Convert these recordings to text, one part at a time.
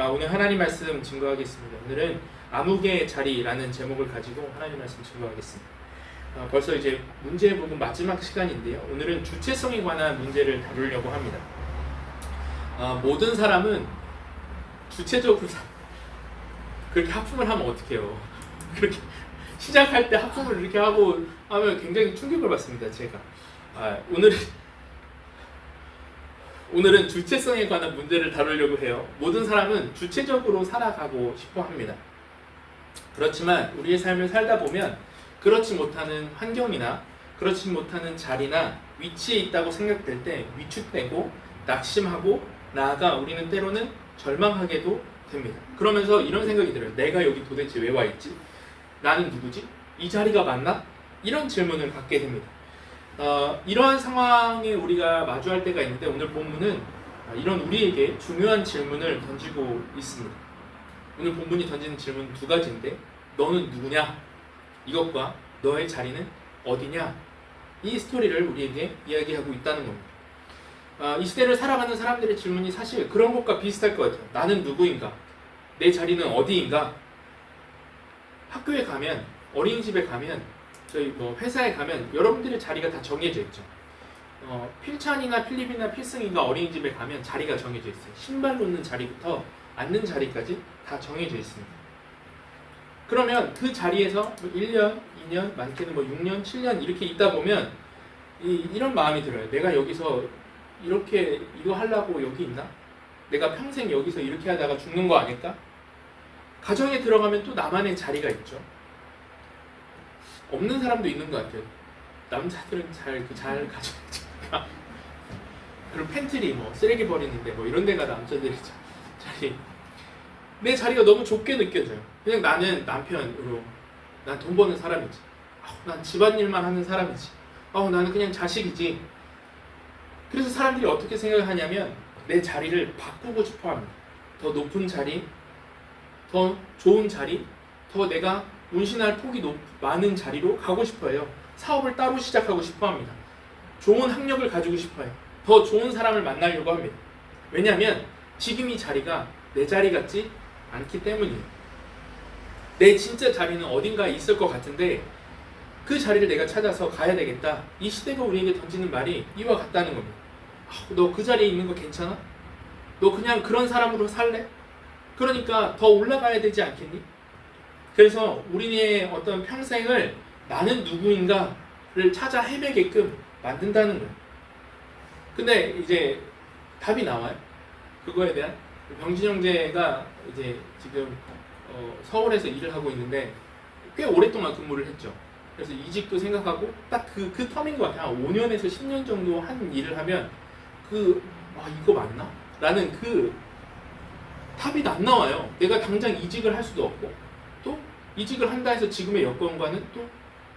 오늘 하나님 말씀 증거하겠습니다. 오늘은 암흑의 자리라는 제목을 가지고 하나님 말씀 증거하겠습니다. 벌써 이제 문제부분 마지막 시간인데요. 오늘은 주체성에 관한 문제를 다루려고 합니다. 모든 사람은 주체적으로 그렇게 하품을 하면 어떡해요. 그렇게 시작할 때 하품을 이렇게 하고 하면 굉장히 충격을 받습니다. 제가 오늘은 주체성에 관한 문제를 다루려고 해요. 모든 사람은 주체적으로 살아가고 싶어 합니다. 그렇지만 우리의 삶을 살다 보면 그렇지 못하는 환경이나 그렇지 못하는 자리나 위치에 있다고 생각될 때 위축되고 낙심하고 나아가 우리는 때로는 절망하게도 됩니다. 그러면서 이런 생각이 들어요. 내가 여기 도대체 왜 와 있지? 나는 누구지? 이 자리가 맞나? 이런 질문을 갖게 됩니다. 이러한 상황에 우리가 마주할 때가 있는데 오늘 본문은 이런 우리에게 중요한 질문을 던지고 있습니다. 오늘 본문이 던지는 질문은 두 가지인데 너는 누구냐? 이것과 너의 자리는 어디냐? 이 스토리를 우리에게 이야기하고 있다는 겁니다. 이 시대를 살아가는 사람들의 질문이 사실 그런 것과 비슷할 것 같아요. 나는 누구인가? 내 자리는 어디인가? 학교에 가면, 어린이집에 가면, 저희 회사에 가면 여러분들의 자리가 다 정해져 있죠. 필찬이나 필립이나 필승이가 어린이집에 가면 자리가 정해져 있어요. 신발 놓는 자리부터 앉는 자리까지 다 정해져 있습니다. 그러면 그 자리에서 1년, 2년, 많게는 6년, 7년 이렇게 있다 보면 이런 마음이 들어요. 내가 여기서 이렇게 이거 하려고 여기 있나? 내가 평생 여기서 이렇게 하다가 죽는 거 아닐까? 가정에 들어가면 또 나만의 자리가 있죠. 없는 사람도 있는 것 같아요. 남자들은 잘 가져가니까. 그리고 팬트리, 쓰레기 버리는데 이런 데가 남자들의 자리. 내 자리가 너무 좁게 느껴져요. 그냥 나는 남편으로, 난 돈 버는 사람이지. 난 집안일만 하는 사람이지. 나는 그냥 자식이지. 그래서 사람들이 어떻게 생각하냐면 내 자리를 바꾸고 싶어 합니다. 더 높은 자리, 더 좋은 자리, 더 내가 운신할 폭이 많은 자리로 가고 싶어요. 사업을 따로 시작하고 싶어 합니다. 좋은 학력을 가지고 싶어요. 더 좋은 사람을 만나려고 합니다. 왜냐하면 지금 이 자리가 내 자리 같지 않기 때문이에요. 내 진짜 자리는 어딘가에 있을 것 같은데 그 자리를 내가 찾아서 가야 되겠다. 이 시대가 우리에게 던지는 말이 이와 같다는 겁니다. 너 그 자리에 있는 거 괜찮아? 너 그냥 그런 사람으로 살래? 그러니까 더 올라가야 되지 않겠니? 그래서 우리의 어떤 평생을 나는 누구인가를 찾아 헤매게끔 만든다는 거예요. 근데 이제 답이 나와요. 그거에 대한 병진 형제가 이제 지금 서울에서 일을 하고 있는데 꽤 오랫동안 근무를 했죠. 그래서 이직도 생각하고 딱 그 텀인 것 같아요. 한 5년에서 10년 정도 한 일을 하면 이거 맞나? 라는 그 답이 안 나와요. 내가 당장 이직을 할 수도 없고 또 이직을 한다 해서 지금의 여건과는 또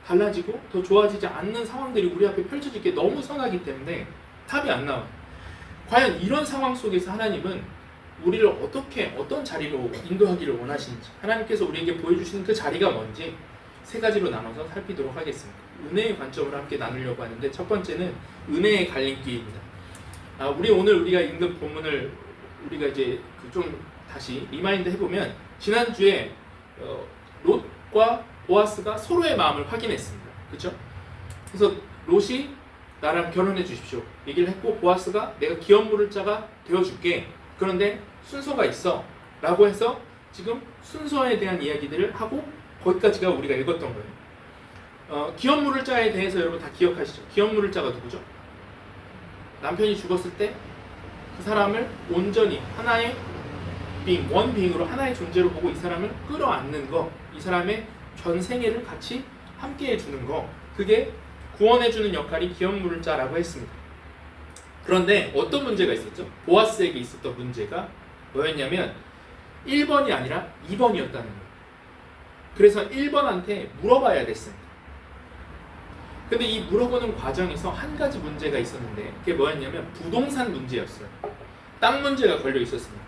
달라지고 더 좋아지지 않는 상황들이 우리 앞에 펼쳐질 게 너무 선하기 때문에 답이 안 나와요. 과연 이런 상황 속에서 하나님은 우리를 어떤 자리로 인도하기를 원하시는지, 하나님께서 우리에게 보여주시는 그 자리가 뭔지 세 가지로 나눠서 살피도록 하겠습니다. 은혜의 관점으로 함께 나누려고 하는데 첫 번째는 은혜의 갈림길입니다. 우리가 읽은 본문을 우리가 이제 좀 다시 리마인드 해보면 지난주에 롯과 보아스가 서로의 마음을 확인했습니다. 그렇죠? 그래서 롯이 나랑 결혼해 주십시오 얘기를 했고 보아스가 내가 기업 물을 자가 되어줄게. 그런데 순서가 있어 라고 해서 지금 순서에 대한 이야기들을 하고 거기까지가 우리가 읽었던 거예요. 기업 물을 자에 대해서 여러분 다 기억하시죠? 기업 물을 자가 누구죠? 남편이 죽었을 때 그 사람을 온전히 하나의 원빙으로 하나의 존재로 보고 이 사람을 끌어안는 거, 이 사람의 전 생애를 같이 함께 해주는 거, 그게 구원해주는 역할이 기업 물을 자라고 했습니다. 그런데 어떤 문제가 있었죠? 보아스에게 있었던 문제가 뭐였냐면 1번이 아니라 2번이었다는 거예요. 그래서 1번한테 물어봐야 됐습니다. 근데 이 물어보는 과정에서 한 가지 문제가 있었는데 그게 뭐였냐면 부동산 문제였어요. 땅 문제가 걸려 있었습니다.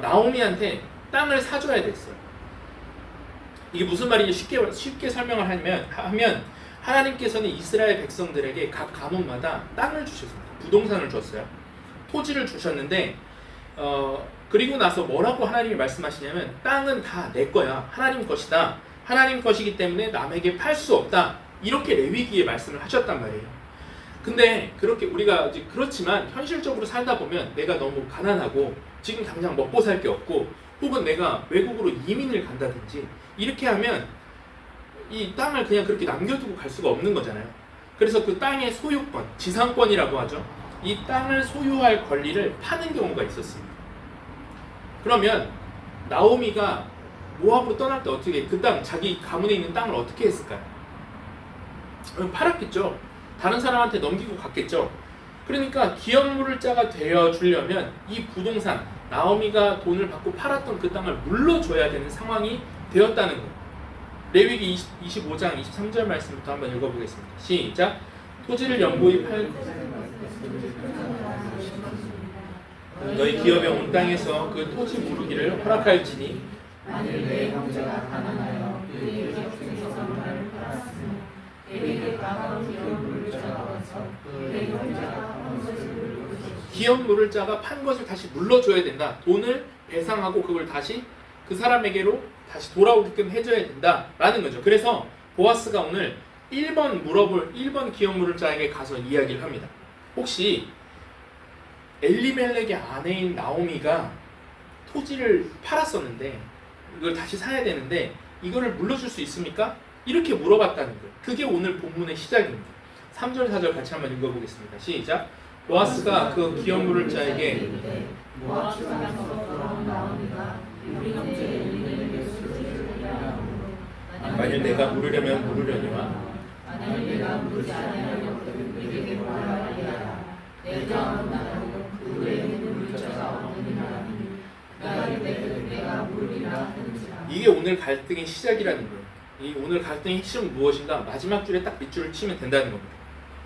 나오미한테 땅을 사줘야 됐어요. 이게 무슨 말인지 쉽게 설명을 하면 하나님께서는 이스라엘 백성들에게 각 가문마다 땅을 주셨습니다. 부동산을 줬어요. 토지를 주셨는데 그리고 나서 뭐라고 하나님이 말씀하시냐면 땅은 다 내 거야. 하나님 것이다. 하나님 것이기 때문에 남에게 팔 수 없다. 이렇게 레위기에 말씀을 하셨단 말이에요. 근데 그렇게 우리가 이제 그렇지만 현실적으로 살다 보면 내가 너무 가난하고 지금 당장 먹고 살 게 없고 혹은 내가 외국으로 이민을 간다든지 이렇게 하면 이 땅을 그냥 그렇게 남겨두고 갈 수가 없는 거잖아요. 그래서 그 땅의 소유권, 지상권이라고 하죠. 이 땅을 소유할 권리를 파는 경우가 있었습니다. 그러면 나오미가 모압으로 떠날 때 어떻게 그 땅, 자기 가문에 있는 땅을 어떻게 했을까요? 팔았겠죠. 다른 사람한테 넘기고 갔겠죠. 그러니까 기업물자가 되어 주려면 이 부동산, 나오미가 돈을 받고 팔았던 그 땅을 물러줘야 되는 상황이 되었다는 거예요. 레위기 25장 23절 말씀부터 한번 읽어보겠습니다. 시작. 토지를 연고히 팔 너희 기업에 온 땅에서 그 토지 무르기를 허락할지니 만일 내 형제가 가난하여 그의 기업중에서 팔았으며 그에게 가까운 기업 물자가 와서 그의 형제가 판 것을 물어주시오. 기업 물을 자가 판 것을 다시 물러줘야 된다. 돈을 배상하고 그걸 다시 그 사람에게로 다시 돌아오게끔 해줘야 된다라는 거죠. 그래서 보아스가 오늘 1번 기업 물을 자에게 가서 이야기를 합니다. 혹시 엘리멜렉의 아내인 나오미가 토지를 팔았었는데 이걸 다시 사야 되는데 이거를 물러줄 수 있습니까? 이렇게 물어봤다는 거예요. 그게 오늘 본문의 시작입니다. 3절 4절 같이 한번 읽어보겠습니다. 시작. 보아스가 그 기업 물을 자에게 모압 지방에서 돌아온 나오미가 우리 형제 엘리멜렉의 수지를 하므로 만일 내가 물으려면 물으려니와 만일 내가 물지 아니하려고 그에게 뭐라 하리라. 내가 나라고 그 외에 물을 자가 없느니라. 내가 물리라 하는지라. 이게 오늘 갈등의 시작이라는 거예요. 이 오늘 갈등의 핵심은 무엇인가? 마지막 줄에 딱 밑줄을 치면 된다는 겁니다.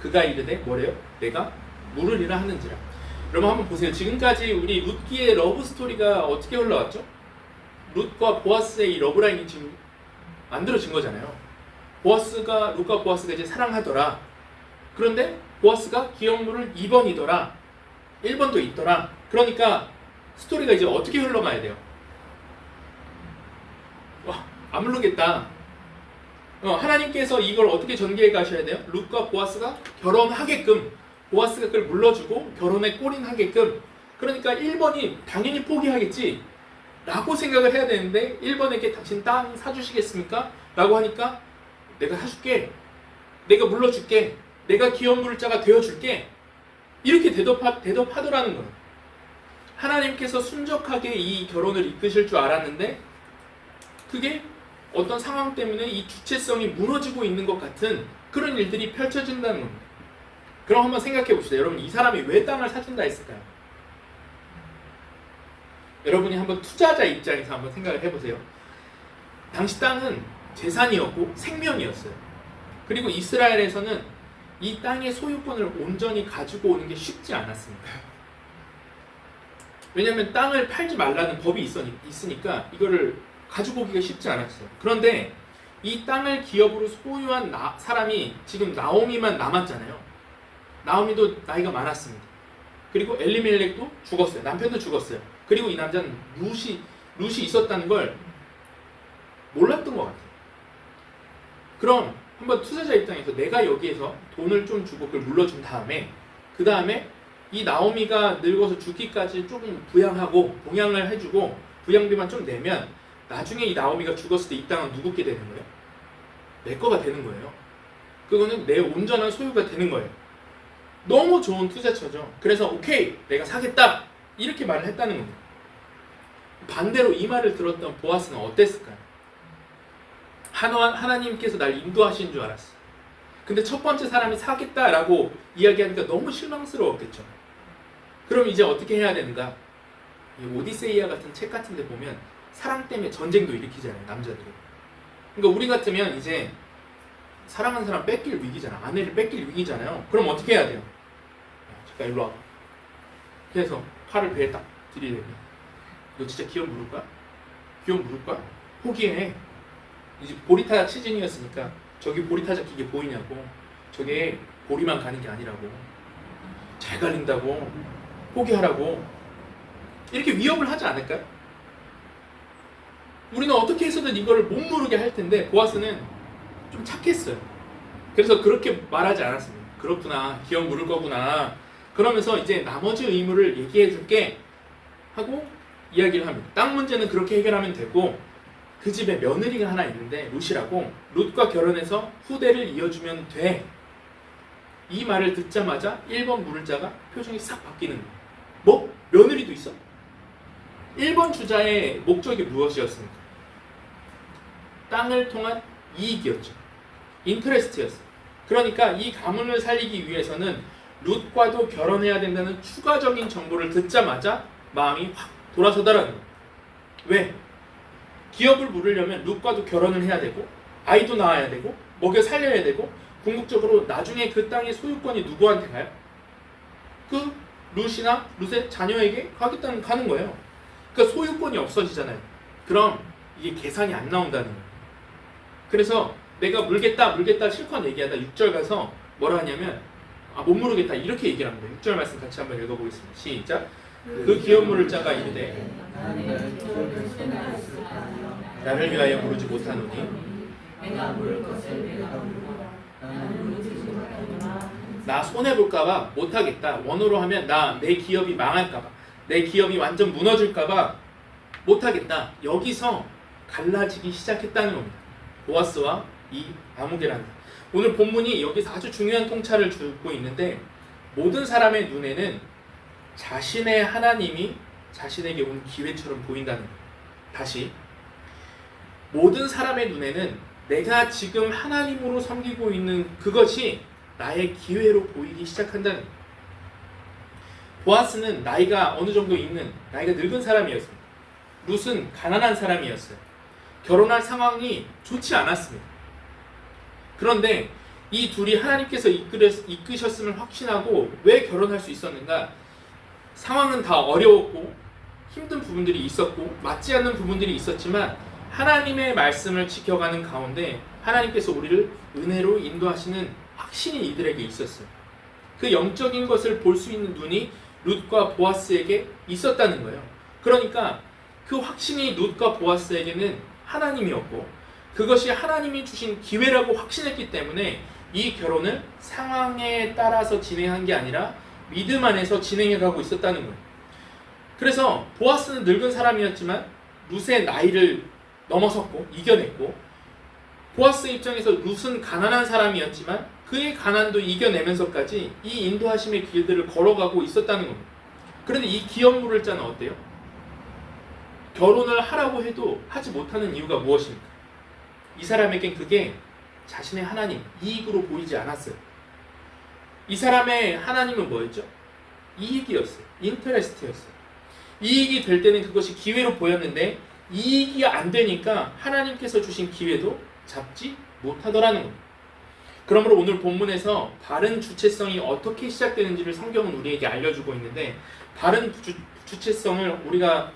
그가 이르되 뭐래요? 내가 물으리라 하는지라. 여러분 한번 보세요. 지금까지 우리 룻기의 러브 스토리가 어떻게 흘러왔죠? 룻과 보아스의 이 러브라인이 지금 만들어진 거잖아요. 룻과 보아스가 이제 사랑하더라. 그런데 보아스가 기업물을 2번이더라. 1번도 있더라. 그러니까 스토리가 이제 어떻게 흘러가야 돼요? 안 모르겠다. 하나님께서 이걸 어떻게 전개해 가셔야 돼요? 룻과 보아스가 결혼하게끔, 보아스가 그걸 물러주고 결혼에 골인하게끔. 그러니까 1번이 당연히 포기하겠지 라고 생각을 해야 되는데 1번에게 당신 땅 사주시겠습니까? 라고 하니까 내가 사줄게, 내가 물러줄게, 내가 기업 물자가 되어줄게, 이렇게 대답하더라는 거예요. 하나님께서 순적하게 이 결혼을 이끄실 줄 알았는데 그게 어떤 상황 때문에 이 주체성이 무너지고 있는 것 같은 그런 일들이 펼쳐진다는 겁니다. 그럼 한번 생각해 봅시다. 여러분, 이 사람이 왜 땅을 사준다 했을까요? 여러분이 한번 투자자 입장에서 한번 생각을 해보세요. 당시 땅은 재산이었고 생명이었어요. 그리고 이스라엘에서는 이 땅의 소유권을 온전히 가지고 오는 게 쉽지 않았습니다. 왜냐하면 땅을 팔지 말라는 법이 있으니까 이거를 가지고 오기가 쉽지 않았어요. 그런데 이 땅을 기업으로 소유한 사람이 지금 나오미만 남았잖아요. 나오미도 나이가 많았습니다. 그리고 엘리멜렉도 죽었어요. 남편도 죽었어요. 그리고 이 남자는 룻이 있었다는 걸 몰랐던 것 같아요. 그럼 한번 투자자 입장에서 내가 여기에서 돈을 좀 주고 그걸 물러준 다음에 그 다음에 이 나오미가 늙어서 죽기까지 조금 부양하고 봉양을 해주고 부양비만 좀 내면 나중에 이 나오미가 죽었을 때 이 땅은 누구께 되는 거예요? 내 거가 되는 거예요. 그거는 내 온전한 소유가 되는 거예요. 너무 좋은 투자처죠. 그래서 오케이, 내가 사겠다, 이렇게 말을 했다는 겁니다. 반대로 이 말을 들었던 보아스는 어땠을까요? 하나님께서 날 인도하신 줄 알았어. 근데 첫 번째 사람이 사겠다라고 이야기하니까 너무 실망스러웠겠죠. 그럼 이제 어떻게 해야 되는가? 이 오디세이아 같은 책 같은 데 보면 사랑 때문에 전쟁도 일으키잖아요, 남자들이. 그러니까 우리 같으면 이제 사랑하는 사람 뺏길 위기잖아. 아내를 뺏길 위기잖아요. 그럼 어떻게 해야 돼요? 잠깐 일로 와봐. 그래서 칼을 배에 딱 들이대면 너 진짜 기업 물을 거야? 기업 물을 거야? 포기해. 이제 보리타자 시즌이었으니까 저기 보리타자 기계 보이냐고. 저게 보리만 가는 게 아니라고. 잘 갈린다고. 포기하라고. 이렇게 위협을 하지 않을까요? 우리는 어떻게 해서든 이거를 못 모르게 할 텐데 보아스는 좀 착했어요. 그래서 그렇게 말하지 않았습니다. 그렇구나, 기업 물을 거구나. 그러면서 이제 나머지 의무를 얘기해 줄게 하고 이야기를 합니다. 땅 문제는 그렇게 해결하면 되고 그 집에 며느리가 하나 있는데 룻이라고, 룻과 결혼해서 후대를 이어주면 돼. 이 말을 듣자마자 1번 물을 자가 표정이 싹 바뀌는 거예요. 뭐? 며느리도 있어? 1번 주자의 목적이 무엇이었습니까? 땅을 통한 이익이었죠. 인터레스트였어요. 그러니까 이 가문을 살리기 위해서는 룻과도 결혼해야 된다는 추가적인 정보를 듣자마자 마음이 확 돌아서더라는 거예요. 왜? 기업을 물으려면 룻과도 결혼을 해야 되고 아이도 낳아야 되고 먹여 살려야 되고 궁극적으로 나중에 그 땅의 소유권이 누구한테 가요? 그 룻이나 룻의 자녀에게 가는 거예요. 그러니까 소유권이 없어지잖아요. 그럼 이게 계산이 안 나온다는 거예요. 그래서 내가 물겠다 실컷 얘기하다 6절 가서 뭐라 하냐면 못 모르겠다 이렇게 얘기를 합니다. 6절 말씀 같이 한번 읽어보겠습니다. 시작. 그 기업 물을 자가 이르되 나를 위하여 부르지 못하노니 내가 물을 것을 내가 물고 나는 물지 못하노라. 나 손해볼까봐 못하겠다. 원어로 하면 내 기업이 망할까봐, 내 기업이 완전 무너질까봐 못하겠다. 여기서 갈라지기 시작했다는 겁니다. 보아스와 이 아무개라는. 오늘 본문이 여기서 아주 중요한 통찰을 주고 있는데 모든 사람의 눈에는 자신의 하나님이 자신에게 온 기회처럼 보인다는 거예요. 다시, 모든 사람의 눈에는 내가 지금 하나님으로 섬기고 있는 그것이 나의 기회로 보이기 시작한다는 거예요. 보아스는 나이가 어느 정도 있는, 나이가 늙은 사람이었습니다. 룻은 가난한 사람이었어요. 결혼할 상황이 좋지 않았습니다. 그런데 이 둘이 하나님께서 이끄셨음을 확신하고 왜 결혼할 수 있었는가? 상황은 다 어려웠고 힘든 부분들이 있었고 맞지 않는 부분들이 있었지만 하나님의 말씀을 지켜가는 가운데 하나님께서 우리를 은혜로 인도하시는 확신이 이들에게 있었어요. 그 영적인 것을 볼 수 있는 눈이 룻과 보아스에게 있었다는 거예요. 그러니까 그 확신이 룻과 보아스에게는 하나님이었고 그것이 하나님이 주신 기회라고 확신했기 때문에 이 결혼을 상황에 따라서 진행한 게 아니라 믿음 안에서 진행해가고 있었다는 거예요. 그래서 보아스는 늙은 사람이었지만 룻의 나이를 넘어섰고 이겨냈고, 보아스 입장에서 룻은 가난한 사람이었지만 그의 가난도 이겨내면서까지 이 인도하심의 길들을 걸어가고 있었다는 겁니다. 그런데 이 기업 물을 자는 어때요? 결혼을 하라고 해도 하지 못하는 이유가 무엇입니까? 이 사람에겐 그게 자신의 하나님, 이익으로 보이지 않았어요. 이 사람의 하나님은 뭐였죠? 이익이었어요. 인터레스트였어요. 이익이 될 때는 그것이 기회로 보였는데 이익이 안 되니까 하나님께서 주신 기회도 잡지 못하더라는 겁니다. 그러므로 오늘 본문에서 바른 주체성이 어떻게 시작되는지를 성경은 우리에게 알려주고 있는데, 바른 주체성을 우리가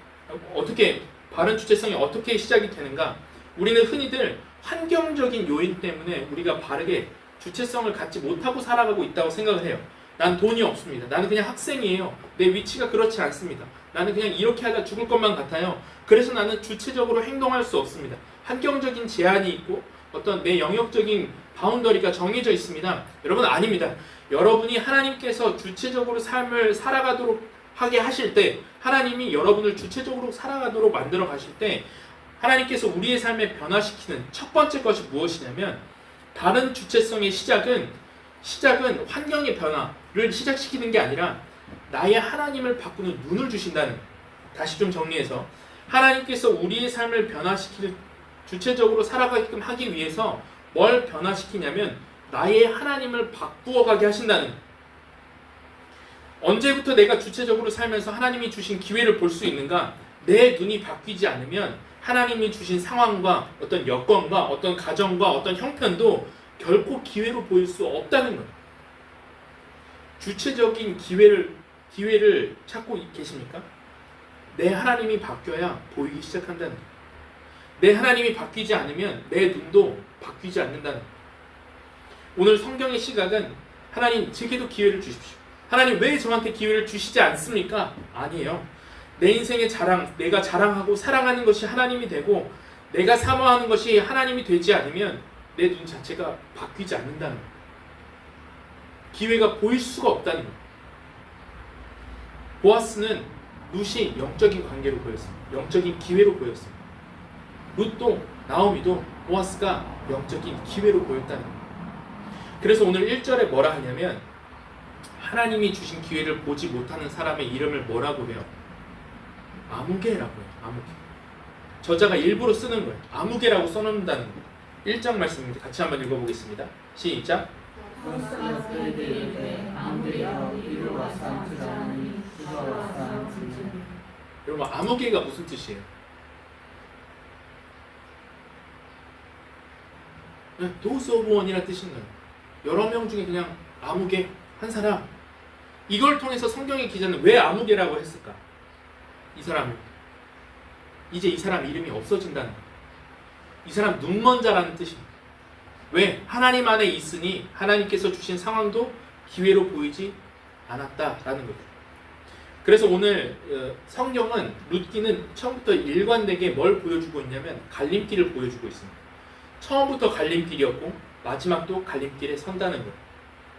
바른 주체성이 어떻게 시작이 되는가? 우리는 흔히들 환경적인 요인 때문에 우리가 바르게 주체성을 갖지 못하고 살아가고 있다고 생각을 해요. 난 돈이 없습니다. 나는 그냥 학생이에요. 내 위치가 그렇지 않습니다. 나는 그냥 이렇게 하다 죽을 것만 같아요. 그래서 나는 주체적으로 행동할 수 없습니다. 환경적인 제한이 있고 어떤 내 영역적인 바운더리가 정해져 있습니다. 여러분, 아닙니다. 여러분이 하나님께서 주체적으로 삶을 살아가도록 하게 하실 때, 하나님이 여러분을 주체적으로 살아가도록 만들어 가실 때 하나님께서 우리의 삶에 변화시키는 첫 번째 것이 무엇이냐면, 바른 주체성의 시작은 환경의 변화를 시작시키는 게 아니라 나의 하나님을 바꾸는 눈을 주신다는 거예요. 다시 좀 정리해서, 하나님께서 우리의 삶을 변화시킬, 주체적으로 살아가게끔 하기 위해서 뭘 변화시키냐면 나의 하나님을 바꾸어가게 하신다는 거예요. 언제부터 내가 주체적으로 살면서 하나님이 주신 기회를 볼 수 있는가? 내 눈이 바뀌지 않으면 하나님이 주신 상황과 어떤 여건과 어떤 가정과 어떤 형편도 결코 기회로 보일 수 없다는 거예요. 주체적인 기회를 찾고 계십니까? 내 하나님이 바뀌어야 보이기 시작한다는 거예요. 내 하나님이 바뀌지 않으면 내 눈도 바뀌지 않는다는 거예요. 오늘 성경의 시각은 하나님, 제게도 기회를 주십시오. 하나님, 왜 저한테 기회를 주시지 않습니까? 아니에요. 내 인생의 자랑, 내가 자랑하고 사랑하는 것이 하나님이 되고 내가 사모하는 것이 하나님이 되지 않으면 내 눈 자체가 바뀌지 않는다는 거예요. 기회가 보일 수가 없다는 거예요. 보아스는 룻이 영적인 관계로 보였습니다. 영적인 기회로 보였습니다. 룻도 나오미도 보아스가 영적인 기회로 보였다는 거예요. 그래서 오늘 1절에 뭐라 하냐면 하나님이 주신 기회를 보지 못하는 사람의 이름을 뭐라고 해요? 아무개라고 해요. 아무개. 저자가 일부러 쓰는 거예요. 아무개라고 써놓는다는 거예요. 1장 말씀입니다. 같이 한번 읽어보겠습니다. 시작. 여러분 아무개가 무슨 뜻이에요? 도스 오브 원이라는 뜻인 거예요. 여러 명 중에 그냥 아무개 한 사람. 이걸 통해서 성경의 기자는 왜 아무개라고 했을까? 이 사람을 이제 이 사람 이름이 없어진다는 거예요. 이 사람 눈먼 자라는 뜻입니다. 왜? 하나님 안에 있으니 하나님께서 주신 상황도 기회로 보이지 않았다라는 거죠. 그래서 오늘 성경은 룻기는 처음부터 일관되게 뭘 보여주고 있냐면 갈림길을 보여주고 있습니다. 처음부터 갈림길이었고 마지막도 갈림길에 선다는 거예요.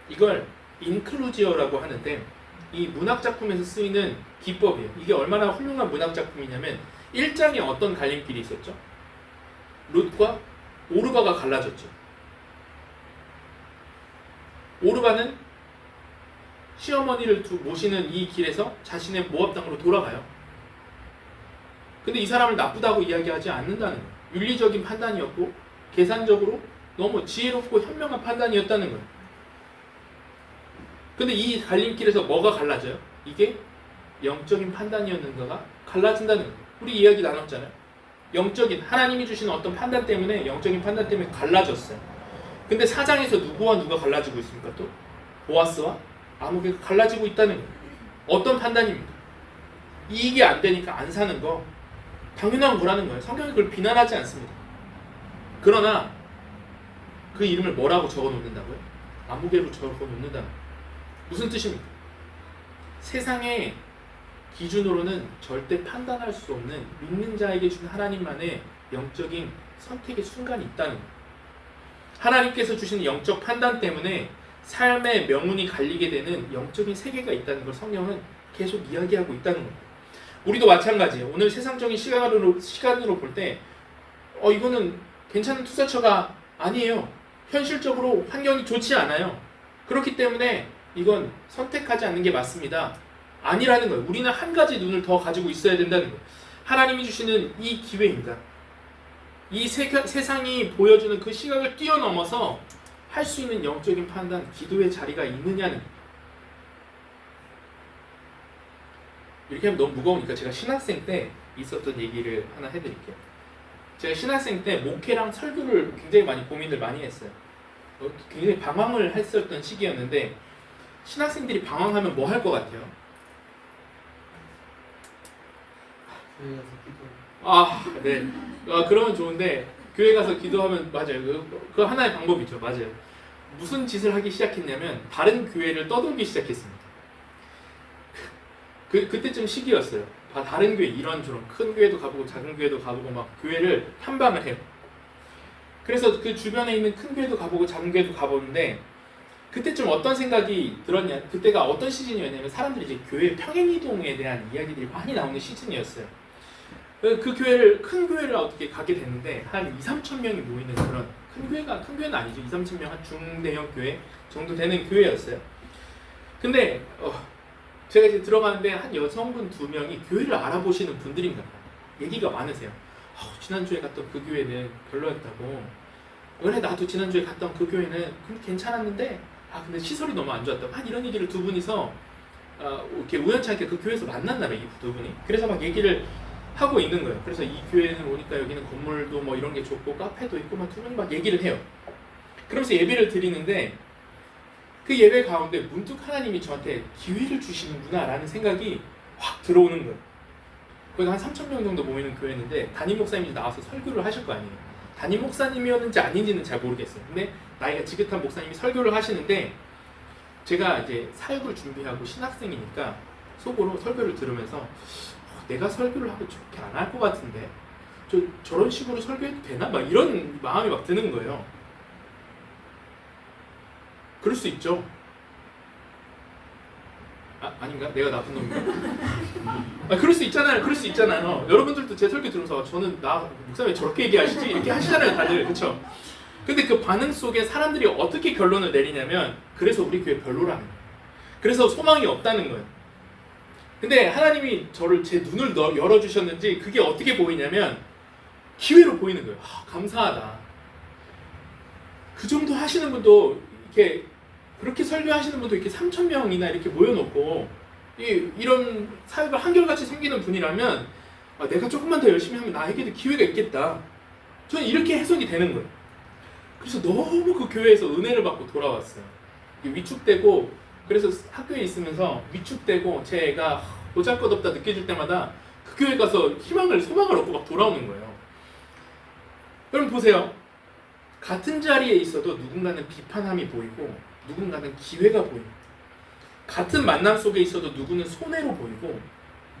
이걸 인클루지어라고 하는데 이 문학작품에서 쓰이는 기법이에요. 이게 얼마나 훌륭한 문학작품이냐면 1장에 어떤 갈림길이 있었죠? 룻과 오르바가 갈라졌죠. 오르바는 시어머니를 모시는 이 길에서 자신의 모압 땅으로 돌아가요. 근데 이 사람을 나쁘다고 이야기하지 않는다는 거예요. 윤리적인 판단이었고 계산적으로 너무 지혜롭고 현명한 판단이었다는 거예요. 근데 이 갈림길에서 뭐가 갈라져요? 이게 영적인 판단이었는가가 갈라진다는 거예요. 우리 이야기 나눴잖아요. 영적인 하나님이 주시는 어떤 판단 때문에 영적인 판단 때문에 갈라졌어요. 근데 4장에서 누구와 누가 갈라지고 있습니까? 또 보아스와 아무개가 갈라지고 있다는 거예요. 어떤 판단입니까? 이익이 안 되니까 안 사는 거 당연한 거라는 거예요. 성경이 그걸 비난하지 않습니다. 그러나 그 이름을 뭐라고 적어 놓는다고요? 아무개로 적어 놓는다는 거예요. 무슨 뜻입니까? 세상의 기준으로는 절대 판단할 수 없는 믿는 자에게 준 하나님만의 영적인 선택의 순간이 있다는 거예요. 하나님께서 주시는 영적 판단 때문에 삶의 명운이 갈리게 되는 영적인 세계가 있다는 걸 성경은 계속 이야기하고 있다는 겁니다. 우리도 마찬가지예요. 오늘 세상적인 시간으로 볼 때 이거는 괜찮은 투자처가 아니에요. 현실적으로 환경이 좋지 않아요. 그렇기 때문에 이건 선택하지 않는 게 맞습니다. 아니라는 거예요. 우리는 한 가지 눈을 더 가지고 있어야 된다는 거예요. 하나님이 주시는 이 기회입니다. 이 세상이 보여주는 그 시각을 뛰어넘어서 할 수 있는 영적인 판단, 기도의 자리가 있느냐는. 이렇게 하면 너무 무거우니까 제가 신학생 때 있었던 얘기를 하나 해드릴게요. 제가 신학생 때 목회랑 설교를 굉장히 많이 고민을 많이 했어요. 굉장히 방황을 했었던 시기였는데 신학생들이 방황하면 뭐 할 것 같아요? 네. 그러면 좋은데 교회 가서 기도하면 맞아요. 그거 하나의 방법이죠. 맞아요. 무슨 짓을 하기 시작했냐면 다른 교회를 떠돌기 시작했습니다. 그때쯤 시기였어요. 다른 교회 이런저런 큰 교회도 가보고 작은 교회도 가보고 막 교회를 탐방을 해요. 그래서 그 주변에 있는 큰 교회도 가보고 작은 교회도 가보는데 그때쯤 어떤 생각이 들었냐? 그때가 어떤 시즌이었냐면 사람들이 이제 교회 평행이동에 대한 이야기들이 많이 나오는 시즌이었어요. 그 교회를 큰 교회를 어떻게 가게 됐는데 한 2-3천 명이 모이는 그런 큰 교회는 아니죠. 2-3천 명 한 중대형 교회 정도 되는 교회였어요. 근데 제가 이제 들어가는데 한 여성분 2명이 교회를 알아보시는 분들인가 봐요. 얘기가 많으세요. 지난주에 갔던 그 교회는 별로였다고. 그래 나도 지난주에 갔던 그 교회는 괜찮았는데 근데 시설이 너무 안 좋았다고. 이런 얘기를 두 분이서 이렇게 우연찮게 그 교회에서 만났나 봐요. 이 두 분이. 그래서 막 얘기를 하고 있는 거예요. 그래서 이 교회는 오니까 여기는 건물도 뭐 이런 게 좋고 카페도 있고 막 두 명이 막 얘기를 해요. 그러면서 예배를 드리는데 그 예배 가운데 문득 하나님이 저한테 기회를 주시는구나 라는 생각이 확 들어오는 거예요. 거기가 한 3,000명 정도 모이는 교회였는데 담임 목사님이 나와서 설교를 하실 거 아니에요. 담임 목사님이었는지 아닌지는 잘 모르겠어요. 근데 나이가 지긋한 목사님이 설교를 하시는데 제가 이제 사역을 준비하고 신학생이니까 속으로 설교를 들으면서 내가 설교를 하고 저렇게 안 할 것 같은데 저런 식으로 설교해도 되나? 막 이런 마음이 막 드는 거예요. 그럴 수 있죠. 아닌가? 내가 나쁜 놈인가? 그럴 수 있잖아요. 그럴 수 있잖아요. 여러분들도 제 설교 들으면서 저는 목사님 저렇게 얘기하시지? 이렇게 하시잖아요, 다들. 그렇죠? 근데 그 반응 속에 사람들이 어떻게 결론을 내리냐면 그래서 우리 교회 별로라는 거예요. 그래서 소망이 없다는 거예요. 근데 하나님이 제 눈을 열어주셨는지 그게 어떻게 보이냐면 기회로 보이는 거예요. 감사하다. 그 정도 하시는 분도 이렇게 그렇게 설교하시는 분도 이렇게 3,000명이나 이렇게 모여놓고 이런 사역을 한결같이 생기는 분이라면 내가 조금만 더 열심히 하면 나에게도 기회가 있겠다. 저는 이렇게 해석이 되는 거예요. 그래서 너무 그 교회에서 은혜를 받고 돌아왔어요. 위축되고 그래서 학교에 있으면서 위축되고 제가 보잘것없다 느껴질 때마다 그 교회 가서 소망을 얻고 막 돌아오는 거예요. 여러분 보세요. 같은 자리에 있어도 누군가는 비판함이 보이고 누군가는 기회가 보입니다. 같은 만남 속에 있어도 누구는 손해로 보이고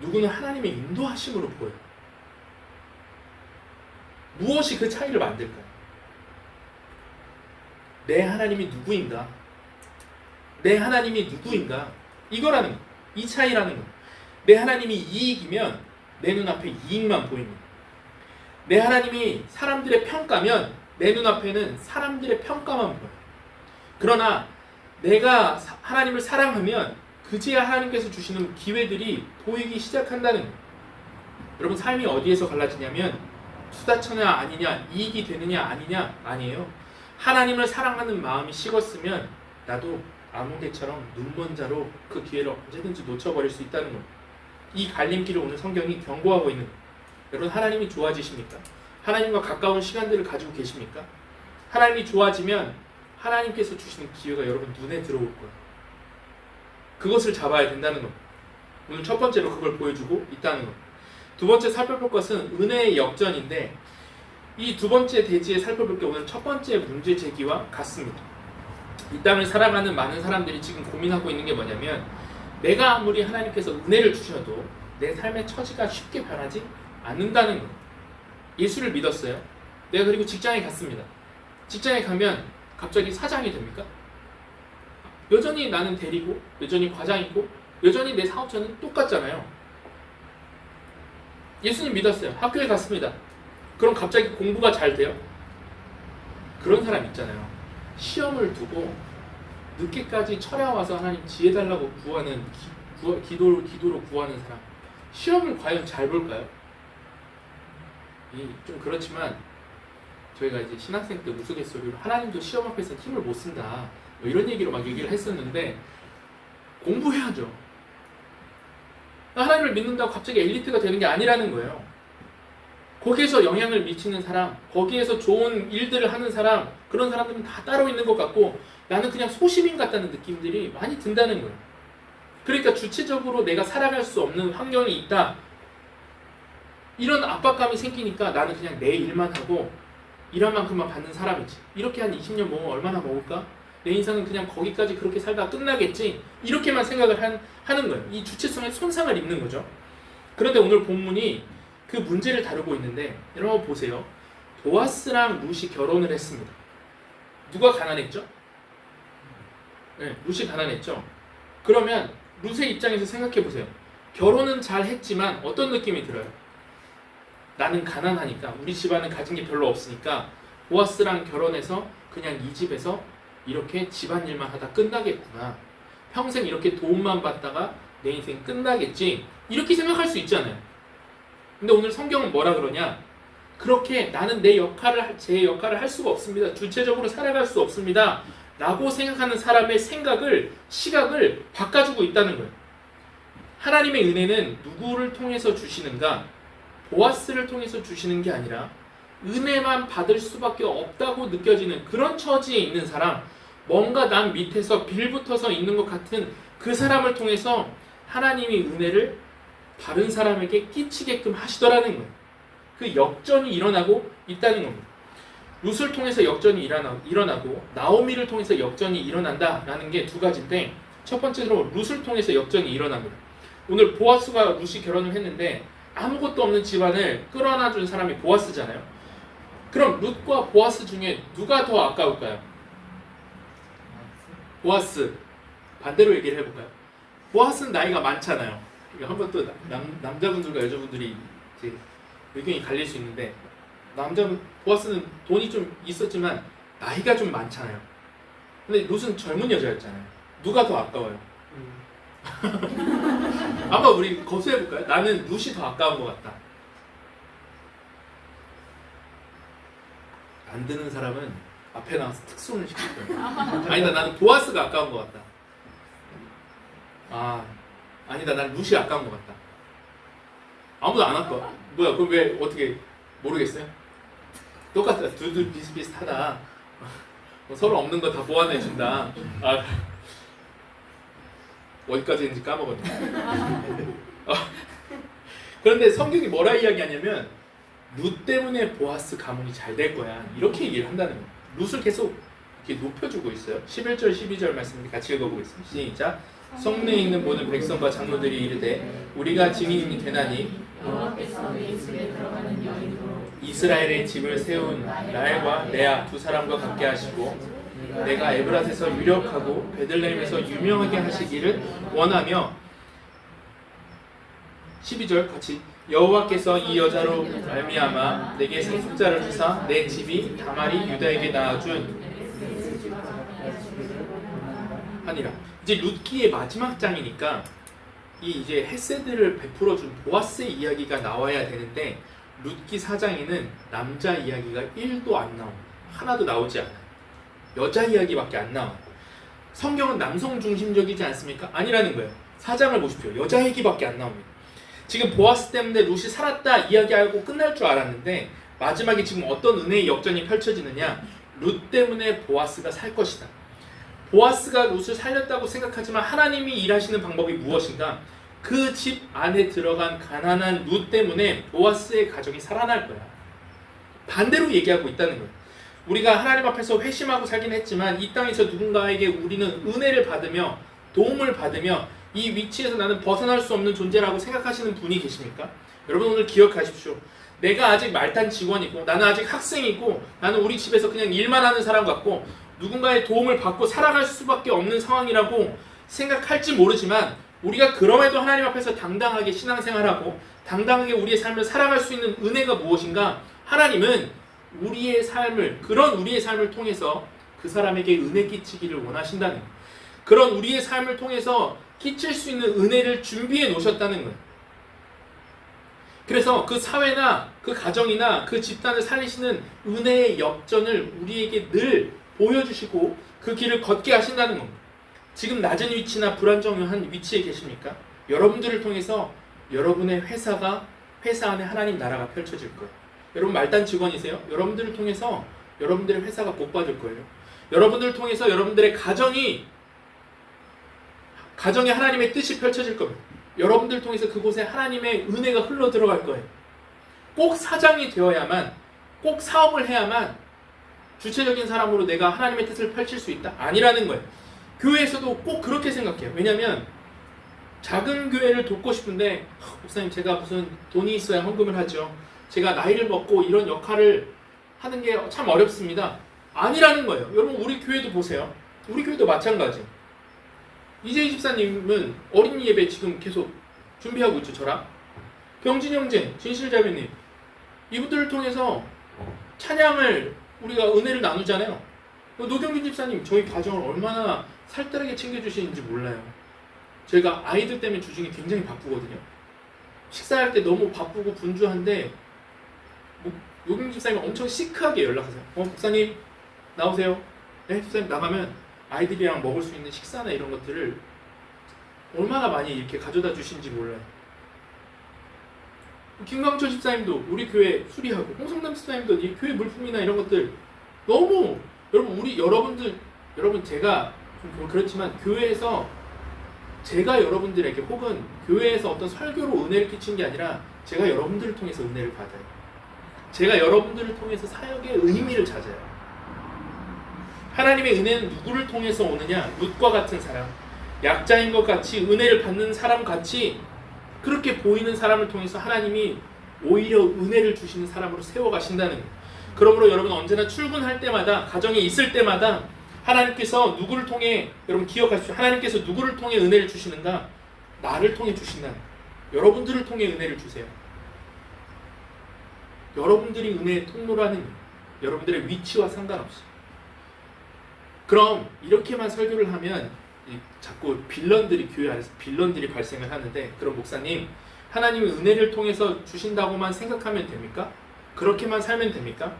누구는 하나님의 인도하심으로 보여요. 무엇이 그 차이를 만들까요? 내 하나님이 누구인가? 내 하나님이 누구인가? 이거라는 거. 이 차이라는 거. 내 하나님이 이익이면 내 눈앞에 이익만 보입니다. 내 하나님이 사람들의 평가면 내 눈앞에는 사람들의 평가만 보여요. 그러나 내가 하나님을 사랑하면 그제야 하나님께서 주시는 기회들이 보이기 시작한다는 거예요. 여러분 삶이 어디에서 갈라지냐면 투다처냐 아니냐, 이익이 되느냐 아니냐 아니에요. 하나님을 사랑하는 마음이 식었으면 나도 아몬개처럼 눈먼 자로 그 기회를 언제든지 놓쳐버릴 수 있다는 겁니다. 이 갈림길을 오늘 성경이 경고하고 있는 거예요. 여러분 하나님이 좋아지십니까? 하나님과 가까운 시간들을 가지고 계십니까? 하나님이 좋아지면 하나님께서 주시는 기회가 여러분 눈에 들어올 거예요. 그것을 잡아야 된다는 겁니다. 오늘 첫 번째로 그걸 보여주고 있다는 겁니다. 두 번째 살펴볼 것은 은혜의 역전인데 이 두 번째 대지에 살펴볼 게 오늘 첫 번째 문제 제기와 같습니다. 이 땅을 살아가는 많은 사람들이 지금 고민하고 있는 게 뭐냐면 내가 아무리 하나님께서 은혜를 주셔도 내 삶의 처지가 쉽게 변하지 않는다는 거예요. 예수를 믿었어요. 내가 그리고 직장에 갔습니다. 직장에 가면 갑자기 사장이 됩니까? 여전히 나는 대리고 여전히 과장이고 여전히 내 사업처는 똑같잖아요. 예수님 믿었어요. 학교에 갔습니다. 그럼 갑자기 공부가 잘 돼요? 그런 사람 있잖아요. 시험을 두고 늦게까지 철야 와서 하나님 지혜 달라고 구하는 기도로 구하는 사람. 시험을 과연 잘 볼까요? 좀 그렇지만 저희가 이제 신학생 때 우스갯소리로 하나님도 시험 앞에서 힘을 못 쓴다 뭐 이런 얘기로 막 얘기를 했었는데 공부해야죠. 하나님을 믿는다고 갑자기 엘리트가 되는 게 아니라는 거예요. 거기에서 영향을 미치는 사람, 거기에서 좋은 일들을 하는 사람, 그런 사람들은 다 따로 있는 것 같고 나는 그냥 소시민 같다는 느낌들이 많이 든다는 거예요. 그러니까 주체적으로 내가 살아갈 수 없는 환경이 있다. 이런 압박감이 생기니까 나는 그냥 내 일만 하고 일한 만큼만 받는 사람이지. 이렇게 한 20년 먹으면 얼마나 먹을까? 내 인생은 그냥 거기까지 그렇게 살다 끝나겠지. 이렇게만 생각을 하는 거예요. 이 주체성에 손상을 입는 거죠. 그런데 오늘 본문이 그 문제를 다루고 있는데 여러분 보세요. 보아스랑 룻이 결혼을 했습니다. 누가 가난했죠? 네, 룻이 가난했죠. 그러면 룻의 입장에서 생각해 보세요. 결혼은 잘 했지만 어떤 느낌이 들어요? 나는 가난하니까 우리 집안은 가진 게 별로 없으니까 보아스랑 결혼해서 그냥 이 집에서 이렇게 집안일만 하다 끝나겠구나. 평생 이렇게 도움만 받다가 내 인생 끝나겠지. 이렇게 생각할 수 있잖아요. 근데 오늘 성경은 뭐라 그러냐? 그렇게 나는 제 역할을 할 수가 없습니다. 주체적으로 살아갈 수 없습니다. 라고 생각하는 사람의 시각을 바꿔주고 있다는 거예요. 하나님의 은혜는 누구를 통해서 주시는가? 보아스를 통해서 주시는 게 아니라 은혜만 받을 수밖에 없다고 느껴지는 그런 처지에 있는 사람, 뭔가 남 밑에서 빌붙어서 있는 것 같은 그 사람을 통해서 하나님이 은혜를 다른 사람에게 끼치게끔 하시더라는 거예요. 그 역전이 일어나고 있다는 겁니다. 룻을 통해서 역전이 일어나고 나오미를 통해서 역전이 일어난다라는 게 두 가지인데 첫 번째로 룻을 통해서 역전이 일어납니다. 오늘 보아스가 룻이 결혼을 했는데 아무것도 없는 집안을 끌어안아준 사람이 보아스잖아요. 그럼 룻과 보아스 중에 누가 더 아까울까요? 보아스. 반대로 얘기를 해볼까요? 보아스는 나이가 많잖아요. 이거 한번 또 남자분들과 여자분들이 이제 의견이 갈릴 수 있는데, 보아스는 돈이 좀 있었지만 나이가 좀 많잖아요. 근데 룻은 젊은 여자였잖아요. 누가 더 아까워요? 한번 우리 거수해볼까요? 나는 룻이 더 아까운 것 같다. 안 드는 사람은 앞에 나와서 특손을 시킬 거예요. 아니다, 나는 보아스가 아까운 것 같다. 아니다, 난 룻이 아까운 것 같다. 아무도 안 아까워. 뭐야, 그럼 왜 어떻게 모르겠어요? 똑같다. 둘 비슷비슷하다. 서로 없는 거 다 보완해준다. 어디까지 했는지 까먹었네. 그런데 성경이 뭐라 이야기하냐면 룻 때문에 보아스 가문이 잘 될 거야, 이렇게 얘기를 한다는 거예요. 룻을 계속 이렇게 높여주고 있어요. 11절 12절 말씀을 같이 읽어보겠습니다. 시작. 성내에 있는 모든 백성과 장로들이 이르되 우리가 증인이 되나니 여호와께서 내 집에 들어가는 여인으로 이스라엘의 집을 세운 라헬과 레아 두 사람과 같게 하시고 내가 에브랏에서 유력하고 베들레헴에서 유명하게 하시기를 원하며 12절 같이 여호와께서 이 여자로 말미암아 내게 상속자를 주사 내 집이 다말이 유다에게 낳아준 하니라. 이제 룻기의 마지막 장이니까 이 이제 헤세드를 베풀어준 보아스의 이야기가 나와야 되는데 룻기 4장에는 남자 이야기가 1도 안 나옵니다. 하나도 나오지 않아요. 여자 이야기밖에 안 나와요. 성경은 남성 중심적이지 않습니까? 아니라는 거예요. 4장을 보십시오. 여자 얘기밖에 안 나옵니다. 지금 보아스 때문에 룻이 살았다 이야기하고 끝날 줄 알았는데 마지막에 지금 어떤 은혜의 역전이 펼쳐지느냐, 룻 때문에 보아스가 살 것이다. 보아스가 룻을 살렸다고 생각하지만 하나님이 일하시는 방법이 무엇인가? 그 집 안에 들어간 가난한 룻 때문에 보아스의 가정이 살아날 거야. 반대로 얘기하고 있다는 거예요. 우리가 하나님 앞에서 회심하고 살긴 했지만 이 땅에서 누군가에게 우리는 은혜를 받으며 도움을 받으며 이 위치에서 나는 벗어날 수 없는 존재라고 생각하시는 분이 계십니까? 여러분 오늘 기억하십시오. 내가 아직 말단 직원이고 나는 아직 학생이고 나는 우리 집에서 그냥 일만 하는 사람 같고 누군가의 도움을 받고 살아갈 수밖에 없는 상황이라고 생각할지 모르지만 우리가 그럼에도 하나님 앞에서 당당하게 신앙생활하고 당당하게 우리의 삶을 살아갈 수 있는 은혜가 무엇인가? 하나님은 우리의 삶을, 그런 우리의 삶을 통해서 그 사람에게 은혜 끼치기를 원하신다는 거예요. 그런 우리의 삶을 통해서 끼칠 수 있는 은혜를 준비해 놓으셨다는 거예요. 그래서 그 사회나 그 가정이나 그 집단을 살리시는 은혜의 역전을 우리에게 늘 보여주시고 그 길을 걷게 하신다는 겁니다. 지금 낮은 위치나 불안정한 위치에 계십니까? 여러분들을 통해서 여러분의 회사 안에 하나님 나라가 펼쳐질 거예요. 여러분 말단 직원이세요? 여러분들을 통해서 여러분들의 회사가 복받을 거예요. 여러분들을 통해서 여러분들의 가정에 하나님의 뜻이 펼쳐질 겁니다. 여러분들을 통해서 그곳에 하나님의 은혜가 흘러 들어갈 거예요. 꼭 사장이 되어야만, 꼭 사업을 해야만 주체적인 사람으로 내가 하나님의 뜻을 펼칠 수 있다? 아니라는 거예요. 교회에서도 꼭 그렇게 생각해요. 왜냐하면 작은 교회를 돕고 싶은데 목사님 제가 무슨 돈이 있어야 헌금을 하죠. 제가 나이를 먹고 이런 역할을 하는 게 참 어렵습니다. 아니라는 거예요. 여러분 우리 교회도 보세요. 우리 교회도 마찬가지. 이재희 집사님은 어린이 예배 지금 계속 준비하고 있죠. 저랑 병진 형제, 진실자매님 이분들을 통해서 찬양을 우리가 은혜를 나누잖아요. 노경진 집사님 저희 가정을 얼마나 살뜰하게 챙겨주시는지 몰라요. 저희가 아이들 때문에 주중에 굉장히 바쁘거든요. 식사할 때 너무 바쁘고 분주한데 노경진 집사님 엄청 시크하게 연락하세요. 목사님 나오세요. 네, 집사님 나가면 아이들이랑 먹을 수 있는 식사나 이런 것들을 얼마나 많이 이렇게 가져다 주신지 몰라요. 김광철 집사님도 우리 교회 수리하고 홍성남 집사님도 이 교회 물품이나 이런 것들 너무 여러분 제가 좀 그렇지만 교회에서 제가 여러분들에게 혹은 교회에서 어떤 설교로 은혜를 끼친 게 아니라 제가 여러분들을 통해서 은혜를 받아요. 제가 여러분들을 통해서 사역의 의미를 찾아요. 하나님의 은혜는 누구를 통해서 오느냐? 룻과 같은 사람, 약자인 것 같이 은혜를 받는 사람 같이 그렇게 보이는 사람을 통해서 하나님이 오히려 은혜를 주시는 사람으로 세워가신다는 거예요. 그러므로 여러분 언제나 출근할 때마다, 가정에 있을 때마다 하나님께서 누구를 통해, 여러분 기억하십시오. 하나님께서 누구를 통해 은혜를 주시는가? 나를 통해 주신다는 거예요. 여러분들을 통해 은혜를 주세요. 여러분들이 은혜의 통로라는 거예요. 여러분들의 위치와 상관없이. 그럼 이렇게만 설교를 하면 자꾸 빌런들이, 교회 안에서 빌런들이 발생을 하는데, 그럼 목사님, 하나님이 은혜를 통해서 주신다고만 생각하면 됩니까? 그렇게만 살면 됩니까?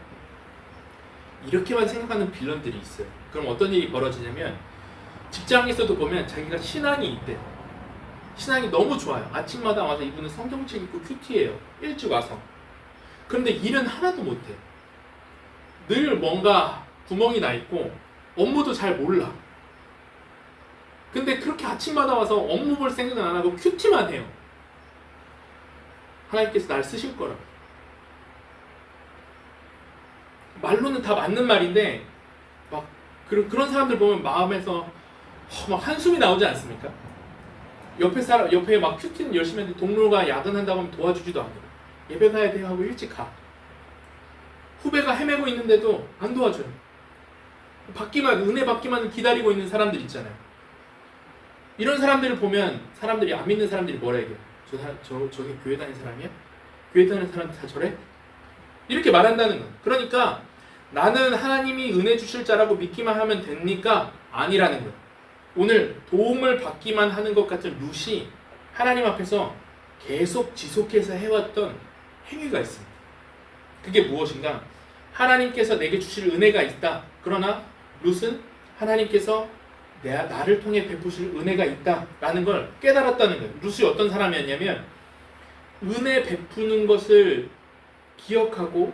이렇게만 생각하는 빌런들이 있어요. 그럼 어떤 일이 벌어지냐면, 직장에서도 보면 자기가 신앙이 있대. 신앙이 너무 좋아요. 아침마다 와서 이분은 성경책 읽고 큐티예요. 일찍 와서. 그런데 일은 하나도 못해. 늘 뭔가 구멍이 나 있고 업무도 잘 몰라. 근데 그렇게 아침마다 와서 업무 볼 생각은 안 하고 큐티만 해요. 하나님께서 날 쓰실 거라고. 말로는 다 맞는 말인데 막 그런 사람들 보면 마음에서 막 한숨이 나오지 않습니까? 옆에 막 큐티는 열심히 하는데 동료가 야근한다고 하면 도와주지도 않고, 예배 가야 돼 하고 일찍 가. 후배가 헤매고 있는데도 안 도와줘요. 은혜 받기만 기다리고 있는 사람들 있잖아요. 이런 사람들을 보면 사람들이, 안 믿는 사람들이 뭐라 얘기해요? 저게 교회 다니는 사람이야? 교회 다니는 사람 다 저래? 이렇게 말한다는 거예요. 그러니까 나는 하나님이 은혜 주실 자라고 믿기만 하면 됩니까? 아니라는 거예요. 오늘 도움을 받기만 하는 것 같은 룻이 하나님 앞에서 계속 지속해서 해왔던 행위가 있습니다. 그게 무엇인가? 하나님께서 내게 주실 은혜가 있다. 그러나 룻은 하나님께서 나를 통해 베푸실 은혜가 있다라는 걸 깨달았다는 거예요. 룻이 어떤 사람이었냐면, 은혜 베푸는 것을 기억하고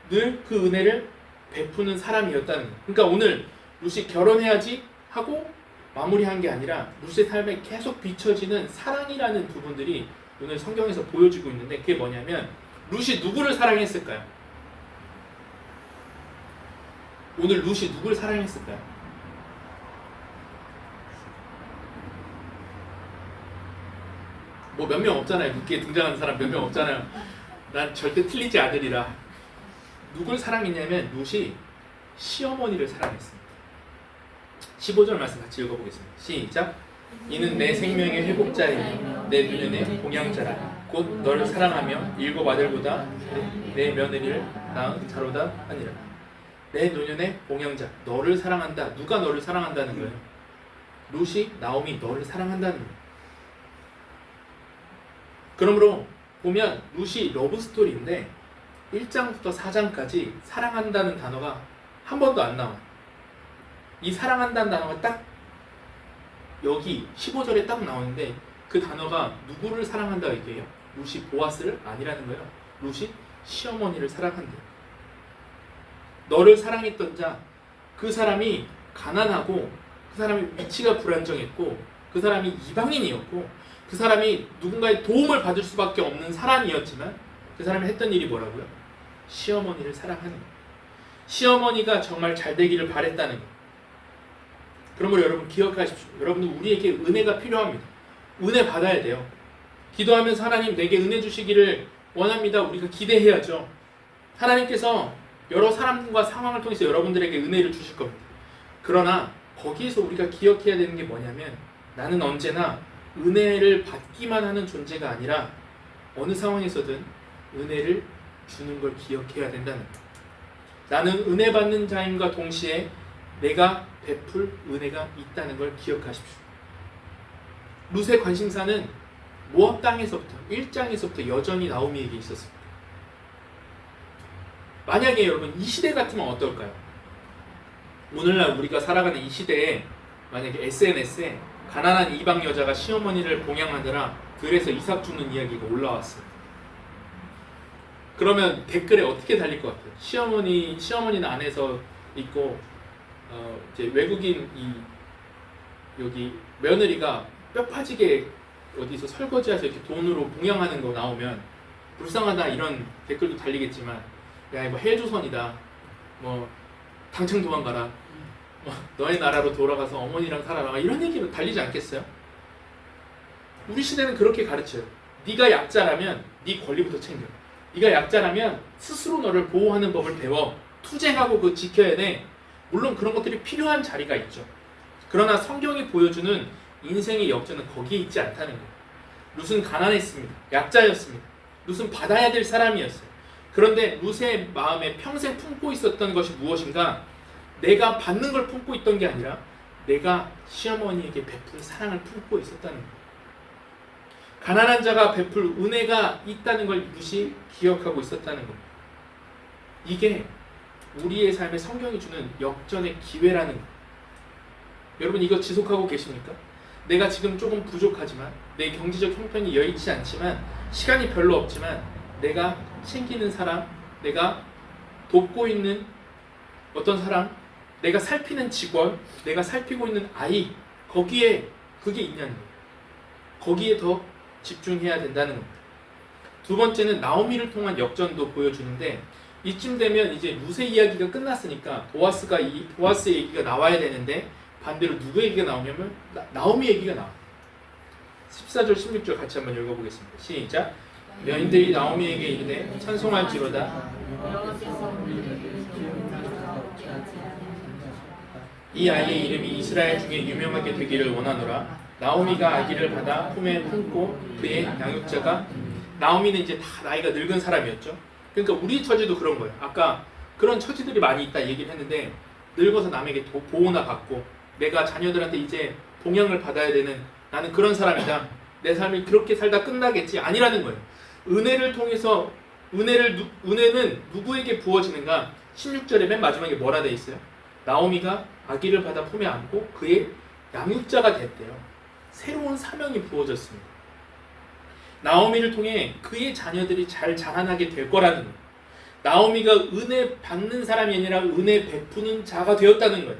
늘 그 은혜를 베푸는 사람이었다는 거예요. 그러니까 오늘 룻이 결혼해야지 하고 마무리한 게 아니라 룻의 삶에 계속 비춰지는 사랑이라는 부분들이 오늘 성경에서 보여지고 있는데, 그게 뭐냐면 룻이 누구를 사랑했을까요? 오늘 룻이 누구를 사랑했을까요? 뭐 몇 명 없잖아요. 룻기에 등장하는 사람 몇 명 없잖아요. 난 절대 틀리지 않으리라. 누굴 사랑했냐면 룻이 시어머니를 사랑했습니다. 15절 말씀 같이 읽어보겠습니다. 시작. 이는 내 생명의 회복자이며 내 눈연의 봉양자라. 곧 너를 사랑하며 일곱 아들보다 내 며느리를 낳은 자로다 하니라. 내 노년의 봉양자, 너를 사랑한다. 누가 너를 사랑한다는 거예요? 룻이 나오미 너를 사랑한다는 거예요. 그러므로 보면 룻이 러브스토리인데 1장부터 4장까지 사랑한다는 단어가 한 번도 안 나와요. 이 사랑한다는 단어가 딱 여기 15절에 딱 나오는데, 그 단어가 누구를 사랑한다 얘기해요? 룻이 보아스를? 아니라는 거예요. 룻이 시어머니를 사랑한대요. 너를 사랑했던 자, 그 사람이 가난하고, 그 사람이 위치가 불안정했고, 그 사람이 이방인이었고, 그 사람이 누군가의 도움을 받을 수밖에 없는 사람이었지만, 그 사람이 했던 일이 뭐라고요? 시어머니를 사랑하는 거예요. 시어머니가 정말 잘 되기를 바랬다는 거예요. 그러므로 여러분 기억하십시오. 여러분들 우리에게 은혜가 필요합니다. 은혜 받아야 돼요. 기도하면서 하나님 내게 은혜 주시기를 원합니다. 우리가 기대해야죠. 하나님께서 여러 사람과 상황을 통해서 여러분들에게 은혜를 주실 겁니다. 그러나 거기에서 우리가 기억해야 되는 게 뭐냐면, 나는 언제나 은혜를 받기만 하는 존재가 아니라 어느 상황에서든 은혜를 주는 걸 기억해야 된다는 거예요. 나는 은혜 받는 자임과 동시에 내가 베풀 은혜가 있다는 걸 기억하십시오. 룻의 관심사는 모압 땅에서부터 1장에서부터 여전히 나오미에게 있었습니다. 만약에 여러분 이 시대 같으면 어떨까요? 오늘날 우리가 살아가는 이 시대에 만약에 SNS에 가난한 이방 여자가 시어머니를 봉양하느라 들에서 이삭 주는 이야기가 올라왔어요. 그러면 댓글에 어떻게 달릴 것 같아요? 시어머니는 안에서 있고 이제 외국인 여기 며느리가 뼈 파지게 어디서 설거지해서 이렇게 돈으로 봉양하는 거 나오면 불쌍하다 이런 댓글도 달리겠지만, 야 이거 헬조선이다, 뭐 당장 도망가라, 뭐 너의 나라로 돌아가서 어머니랑 살아라, 이런 얘기로 달리지 않겠어요? 우리 시대는 그렇게 가르쳐요. 네가 약자라면 네 권리부터 챙겨. 네가 약자라면 스스로 너를 보호하는 법을 배워. 투쟁하고 그거 지켜야 돼. 물론 그런 것들이 필요한 자리가 있죠. 그러나 성경이 보여주는 인생의 역전은 거기에 있지 않다는 거예요. 룻은 가난했습니다. 약자였습니다. 룻은 받아야 될 사람이었어요. 그런데 룻의 마음에 평생 품고 있었던 것이 무엇인가? 내가 받는 걸 품고 있던 게 아니라 내가 시어머니에게 베풀 사랑을 품고 있었다는 거예요. 가난한 자가 베풀 은혜가 있다는 걸 룻이 기억하고 있었다는 겁니다. 이게 우리의 삶에 성경이 주는 역전의 기회라는 거예요. 여러분 이거 지속하고 계십니까? 내가 지금 조금 부족하지만 내 경제적 형편이 여의치 않지만 시간이 별로 없지만 내가 챙기는 사람, 내가 돕고 있는 어떤 사람, 내가 살피는 직원, 내가 살피고 있는 아이, 거기에 그게 있냐는 거예요. 거기에 더 집중해야 된다는 겁니다. 두 번째는 나오미를 통한 역전도 보여주는데 이쯤 되면 이제 룻의 이야기가 끝났으니까 보아스의 얘기가 나와야 되는데 반대로 누구 얘기가 나오냐면 나오미 얘기가 나와요. 14절 16절 같이 한번 읽어보겠습니다. 시작. 여인들이 나오미에게 이르되 찬송할지로다 이 아이의 이름이 이스라엘 중에 유명하게 되기를 원하노라. 나오미가 아기를 받아 품에 품고 그의 양육자가 나오미는 이제 다 나이가 늙은 사람이었죠. 그러니까 우리 처지도 그런 거예요. 아까 그런 처지들이 많이 있다 얘기를 했는데 늙어서 남에게 보호나 받고 내가 자녀들한테 이제 봉양을 받아야 되는 나는 그런 사람이다. 내 삶이 그렇게 살다 끝나겠지 아니라는 거예요. 은혜를 통해서 은혜는 누구에게 부어지는가? 16절에 맨 마지막에 뭐라 돼 있어요? 나오미가 아기를 받아 품에 안고 그의 양육자가 됐대요. 새로운 사명이 부어졌습니다. 나오미를 통해 그의 자녀들이 잘 자라나게 될 거라는 거예요. 나오미가 은혜 받는 사람이 아니라 은혜 베푸는 자가 되었다는 거예요.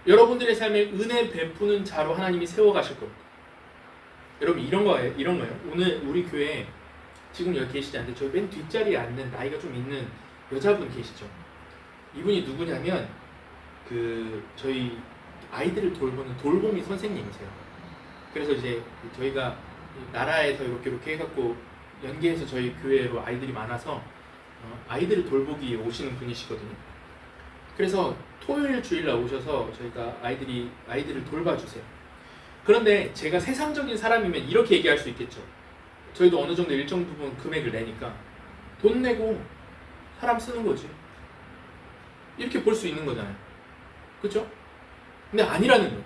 여러분들의 삶에 은혜 베푸는 자로 하나님이 세워가실 겁니다. 여러분 이런 거예요. 오늘 우리 교회에 지금 여기 계시지 않는데 저희 맨 뒷자리에 앉는 나이가 좀 있는 여자분 계시죠. 이분이 누구냐면 저희 아이들을 돌보는 돌보미 선생님이세요. 그래서 이제 저희가 나라에서 이렇게 해갖고 연계해서 저희 교회로 아이들이 많아서 아이들을 돌보기에 오시는 분이시거든요. 그래서 토요일 주일날 오셔서 저희가 아이들을 돌봐주세요. 그런데 제가 세상적인 사람이면 이렇게 얘기할 수 있겠죠. 저희도 어느 정도 일정 부분 금액을 내니까 돈 내고 사람 쓰는 거지. 이렇게 볼 수 있는 거잖아요. 그렇죠? 근데 아니라는 거예요.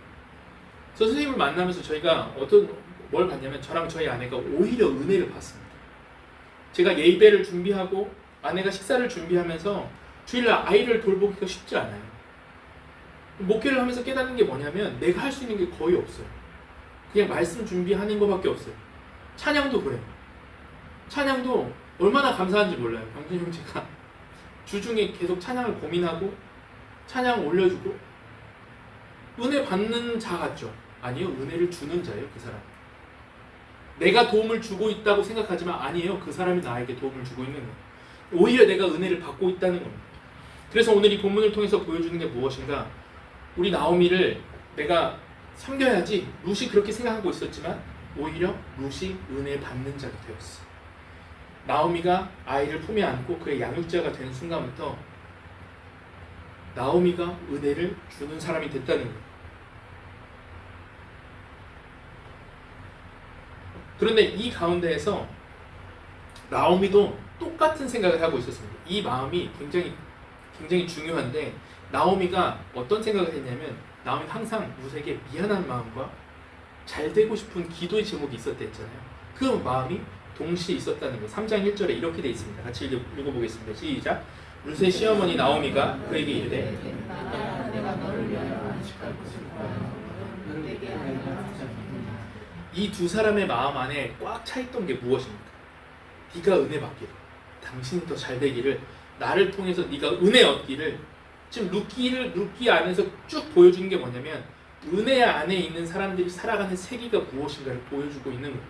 저 선생님을 만나면서 저희가 뭘 봤냐면 저랑 저희 아내가 오히려 은혜를 받습니다. 제가 예배를 준비하고 아내가 식사를 준비하면서 주일날 아이를 돌보기가 쉽지 않아요. 목회를 하면서 깨닫는 게 뭐냐면 내가 할 수 있는 게 거의 없어요. 그냥 말씀 준비하는 것밖에 없어요. 찬양도 그래요. 찬양도 얼마나 감사한지 몰라요. 병준 형 제가 주중에 계속 찬양을 고민하고 찬양 올려주고 은혜 받는 자 같죠? 아니요. 은혜를 주는 자예요. 그 사람. 내가 도움을 주고 있다고 생각하지만 아니에요. 그 사람이 나에게 도움을 주고 있는 거예요. 오히려 내가 은혜를 받고 있다는 겁니다. 그래서 오늘 이 본문을 통해서 보여주는 게 무엇인가? 우리 나오미를 내가 섬겨야지 룻이 그렇게 생각하고 있었지만 오히려 룻이 은혜 받는 자가 되었어. 나오미가 아이를 품에 안고 그의 양육자가 된 순간부터 나오미가 은혜를 주는 사람이 됐다는 거예요. 그런데 이 가운데에서 나오미도 똑같은 생각을 하고 있었습니다. 이 마음이 굉장히 중요한데 나오미가 어떤 생각을 했냐면 나오미는 항상 룻에게 미안한 마음과 잘 되고 싶은 기도의 제목이 있었다 했잖아요. 그 마음이 동시에 있었다는 거예요. 3장 1절에 이렇게 되어 있습니다. 같이 읽어보겠습니다. 시작. 룻의 시어머니 나오미가 그에게 이르되 이 두 사람의 마음 안에 꽉 차있던 게 무엇입니까? 네가 은혜 받기를, 당신이 더 잘 되기를, 나를 통해서 네가 은혜 얻기를. 지금 룻기 안에서 쭉 보여주는 게 뭐냐면 은혜 안에 있는 사람들이 살아가는 세계가 무엇인가를 보여주고 있는 거예요.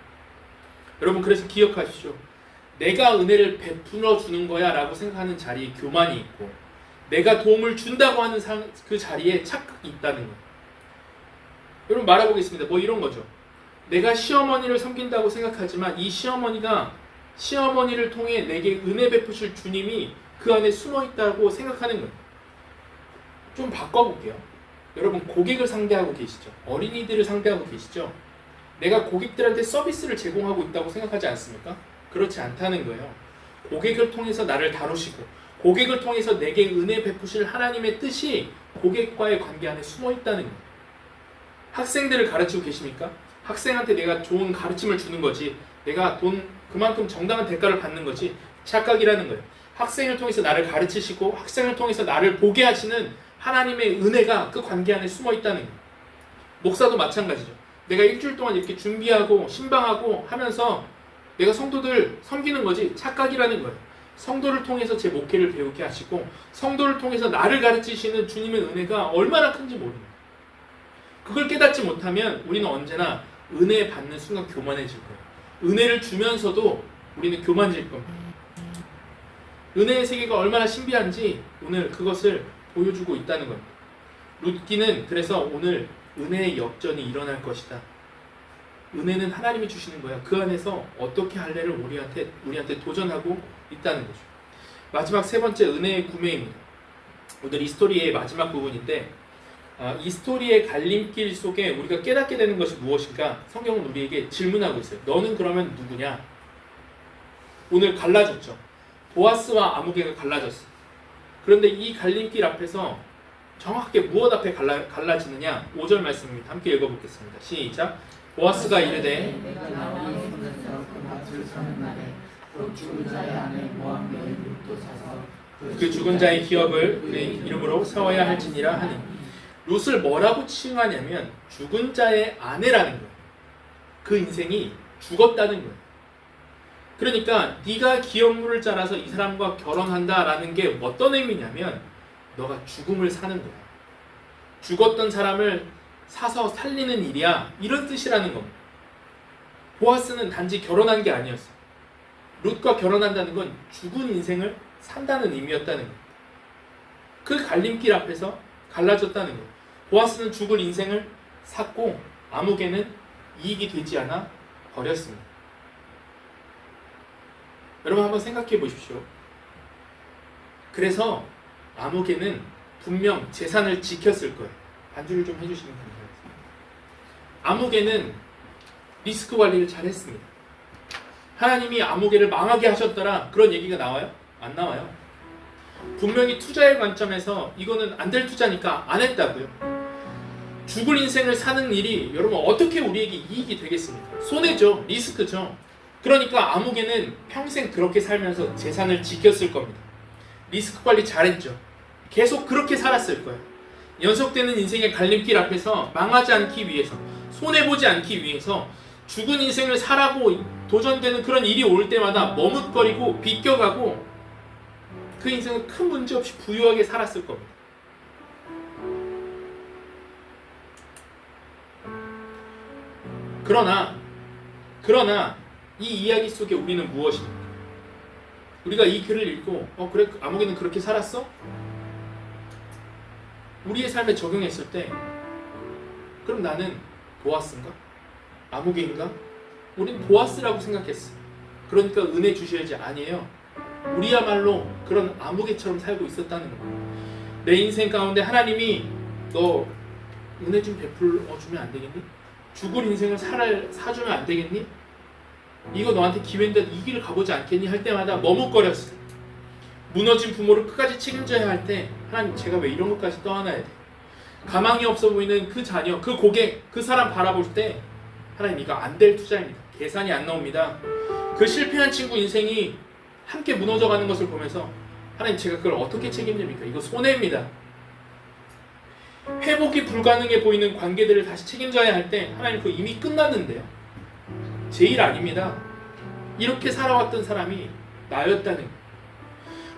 여러분 그래서 기억하십시오. 내가 은혜를 베풀어 주는 거야 라고 생각하는 자리에 교만이 있고 내가 도움을 준다고 하는 그 자리에 착각이 있다는 거예요. 여러분 말해보겠습니다. 뭐 이런 거죠. 내가 시어머니를 섬긴다고 생각하지만 이 시어머니를 통해 내게 은혜 베푸실 주님이 그 안에 숨어 있다고 생각하는 거예요. 좀 바꿔볼게요. 여러분 고객을 상대하고 계시죠? 어린이들을 상대하고 계시죠? 내가 고객들한테 서비스를 제공하고 있다고 생각하지 않습니까? 그렇지 않다는 거예요. 고객을 통해서 나를 다루시고 고객을 통해서 내게 은혜 베푸실 하나님의 뜻이 고객과의 관계 안에 숨어 있다는 거예요. 학생들을 가르치고 계십니까? 학생한테 내가 좋은 가르침을 주는 거지 내가 돈 그만큼 정당한 대가를 받는 거지 착각이라는 거예요. 학생을 통해서 나를 가르치시고 학생을 통해서 나를 보게 하시는 하나님의 은혜가 그 관계 안에 숨어 있다는 거예요. 목사도 마찬가지죠. 내가 일주일 동안 이렇게 준비하고 신방하고 하면서 내가 성도들 섬기는 거지 착각이라는 거예요. 성도를 통해서 제 목회를 배우게 하시고 성도를 통해서 나를 가르치시는 주님의 은혜가 얼마나 큰지 모르는 거예요. 그걸 깨닫지 못하면 우리는 언제나 은혜 받는 순간 교만해질 거예요. 은혜를 주면서도 우리는 교만해질 겁니다. 은혜의 세계가 얼마나 신비한지 오늘 그것을 보여주고 있다는 겁니다. 룻기는 그래서 오늘 은혜의 역전이 일어날 것이다. 은혜는 하나님이 주시는 거야. 그 안에서 어떻게 할래를 우리한테 도전하고 있다는 거죠. 마지막 세 번째 은혜의 구매입니다. 오늘 이 스토리의 마지막 부분인데 이 스토리의 갈림길 속에 우리가 깨닫게 되는 것이 무엇인가 성경은 우리에게 질문하고 있어요. 너는 그러면 누구냐? 오늘 갈라졌죠. 보아스와 아무개가 갈라졌어. 그런데 이 갈림길 앞에서 정확하게 무엇 앞에 갈라지느냐? 5절 말씀입니다. 함께 읽어보겠습니다. 시작. 보아스가 이르되 내가 나와의 손에서 그 밭을 사는 날에 그 죽은 자의 아내 모압 여인 룻도 사서 그 죽은 자의 기업을 그의 이름으로 세워야 할지니라 하니 룻을 뭐라고 칭하냐면 죽은 자의 아내라는 거예요. 그 인생이 죽었다는 거예요. 그러니까 네가 기업물을 자라서 이 사람과 결혼한다라는 게 어떤 의미냐면 너가 죽음을 사는 거야. 죽었던 사람을 사서 살리는 일이야. 이런 뜻이라는 겁니다. 보아스는 단지 결혼한 게 아니었어. 룻과 결혼한다는 건 죽은 인생을 산다는 의미였다는 거예요. 그 갈림길 앞에서 갈라졌다는 거예요. 보아스는 죽을 인생을 샀고 아무개는 이익이 되지 않아 버렸습니다. 여러분 한번 생각해 보십시오. 그래서 아무개는 분명 재산을 지켰을 거예요. 반주를 좀 해주시면 감사하겠습니다. 아무개는 리스크 관리를 잘했습니다. 하나님이 아무개를 망하게 하셨더라 그런 얘기가 나와요? 안 나와요. 분명히 투자의 관점에서 이거는 안 될 투자니까 안 했다고요. 죽을 인생을 사는 일이 여러분 어떻게 우리에게 이익이 되겠습니까? 손해죠. 리스크죠. 그러니까 아무개는 평생 그렇게 살면서 재산을 지켰을 겁니다. 리스크 관리 잘했죠. 계속 그렇게 살았을 거예요. 연속되는 인생의 갈림길 앞에서 망하지 않기 위해서 손해보지 않기 위해서 죽은 인생을 살아고 도전되는 그런 일이 올 때마다 머뭇거리고 비껴가고 그 인생은 큰 문제 없이 부유하게 살았을 겁니다. 그러나 이 이야기 속에 우리는 무엇입니까? 우리가 이 글을 읽고 그래 아무개는 그렇게 살았어? 우리의 삶에 적용했을 때 그럼 나는 보아스인가? 아무개인가? 우린 보아스라고 생각했어. 그러니까 은혜 주셔야지. 아니에요. 우리야말로 그런 아무개처럼 살고 있었다는 거예요. 내 인생 가운데 하나님이 너 은혜 좀 베풀어주면 안 되겠니? 죽을 인생을 사주면 안 되겠니? 이거 너한테 기회인데 이 길을 가보지 않겠니? 할 때마다 머뭇거렸어. 무너진 부모를 끝까지 책임져야 할 때 하나님 제가 왜 이런 것까지 떠안아야 돼? 가망이 없어 보이는 그 자녀, 그 고객, 그 사람 바라볼 때 하나님 이거 안 될 투자입니다. 계산이 안 나옵니다. 그 실패한 친구 인생이 함께 무너져가는 것을 보면서 하나님 제가 그걸 어떻게 책임집니까? 이거 손해입니다. 회복이 불가능해 보이는 관계들을 다시 책임져야 할 때 하나님 그거 이미 끝났는데요. 제 일 아닙니다. 이렇게 살아왔던 사람이 나였다는 거예요.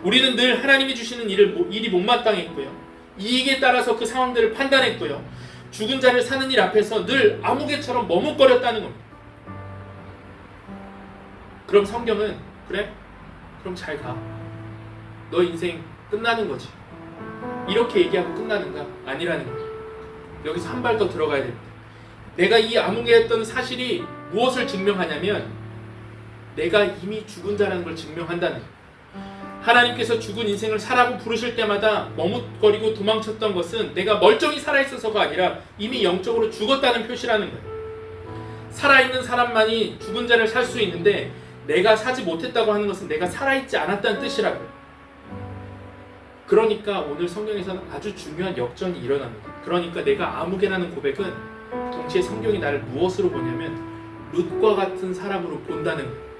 우리는 늘 하나님이 주시는 일이 못마땅했고요. 이익에 따라서 그 상황들을 판단했고요. 죽은 자를 사는 일 앞에서 늘 아무개처럼 머뭇거렸다는 겁니다. 그럼 성경은 그래? 그럼 잘 가. 너 인생 끝나는 거지. 이렇게 얘기하고 끝나는가? 아니라는 거예요. 여기서 한 발 더 들어가야 됩니다. 내가 이 암흑했던 사실이 무엇을 증명하냐면 내가 이미 죽은 자라는 걸 증명한다는 거예요. 하나님께서 죽은 인생을 살라고 부르실 때마다 머뭇거리고 도망쳤던 것은 내가 멀쩡히 살아있어서가 아니라 이미 영적으로 죽었다는 표시라는 거예요. 살아있는 사람만이 죽은 자를 살 수 있는데 내가 사지 못했다고 하는 것은 내가 살아있지 않았다는 뜻이라고요. 그러니까 오늘 성경에서는 아주 중요한 역전이 일어납니다. 그러니까 내가 아무개라는 고백은 동시에 성경이 나를 무엇으로 보냐면 룻과 같은 사람으로 본다는 거예요.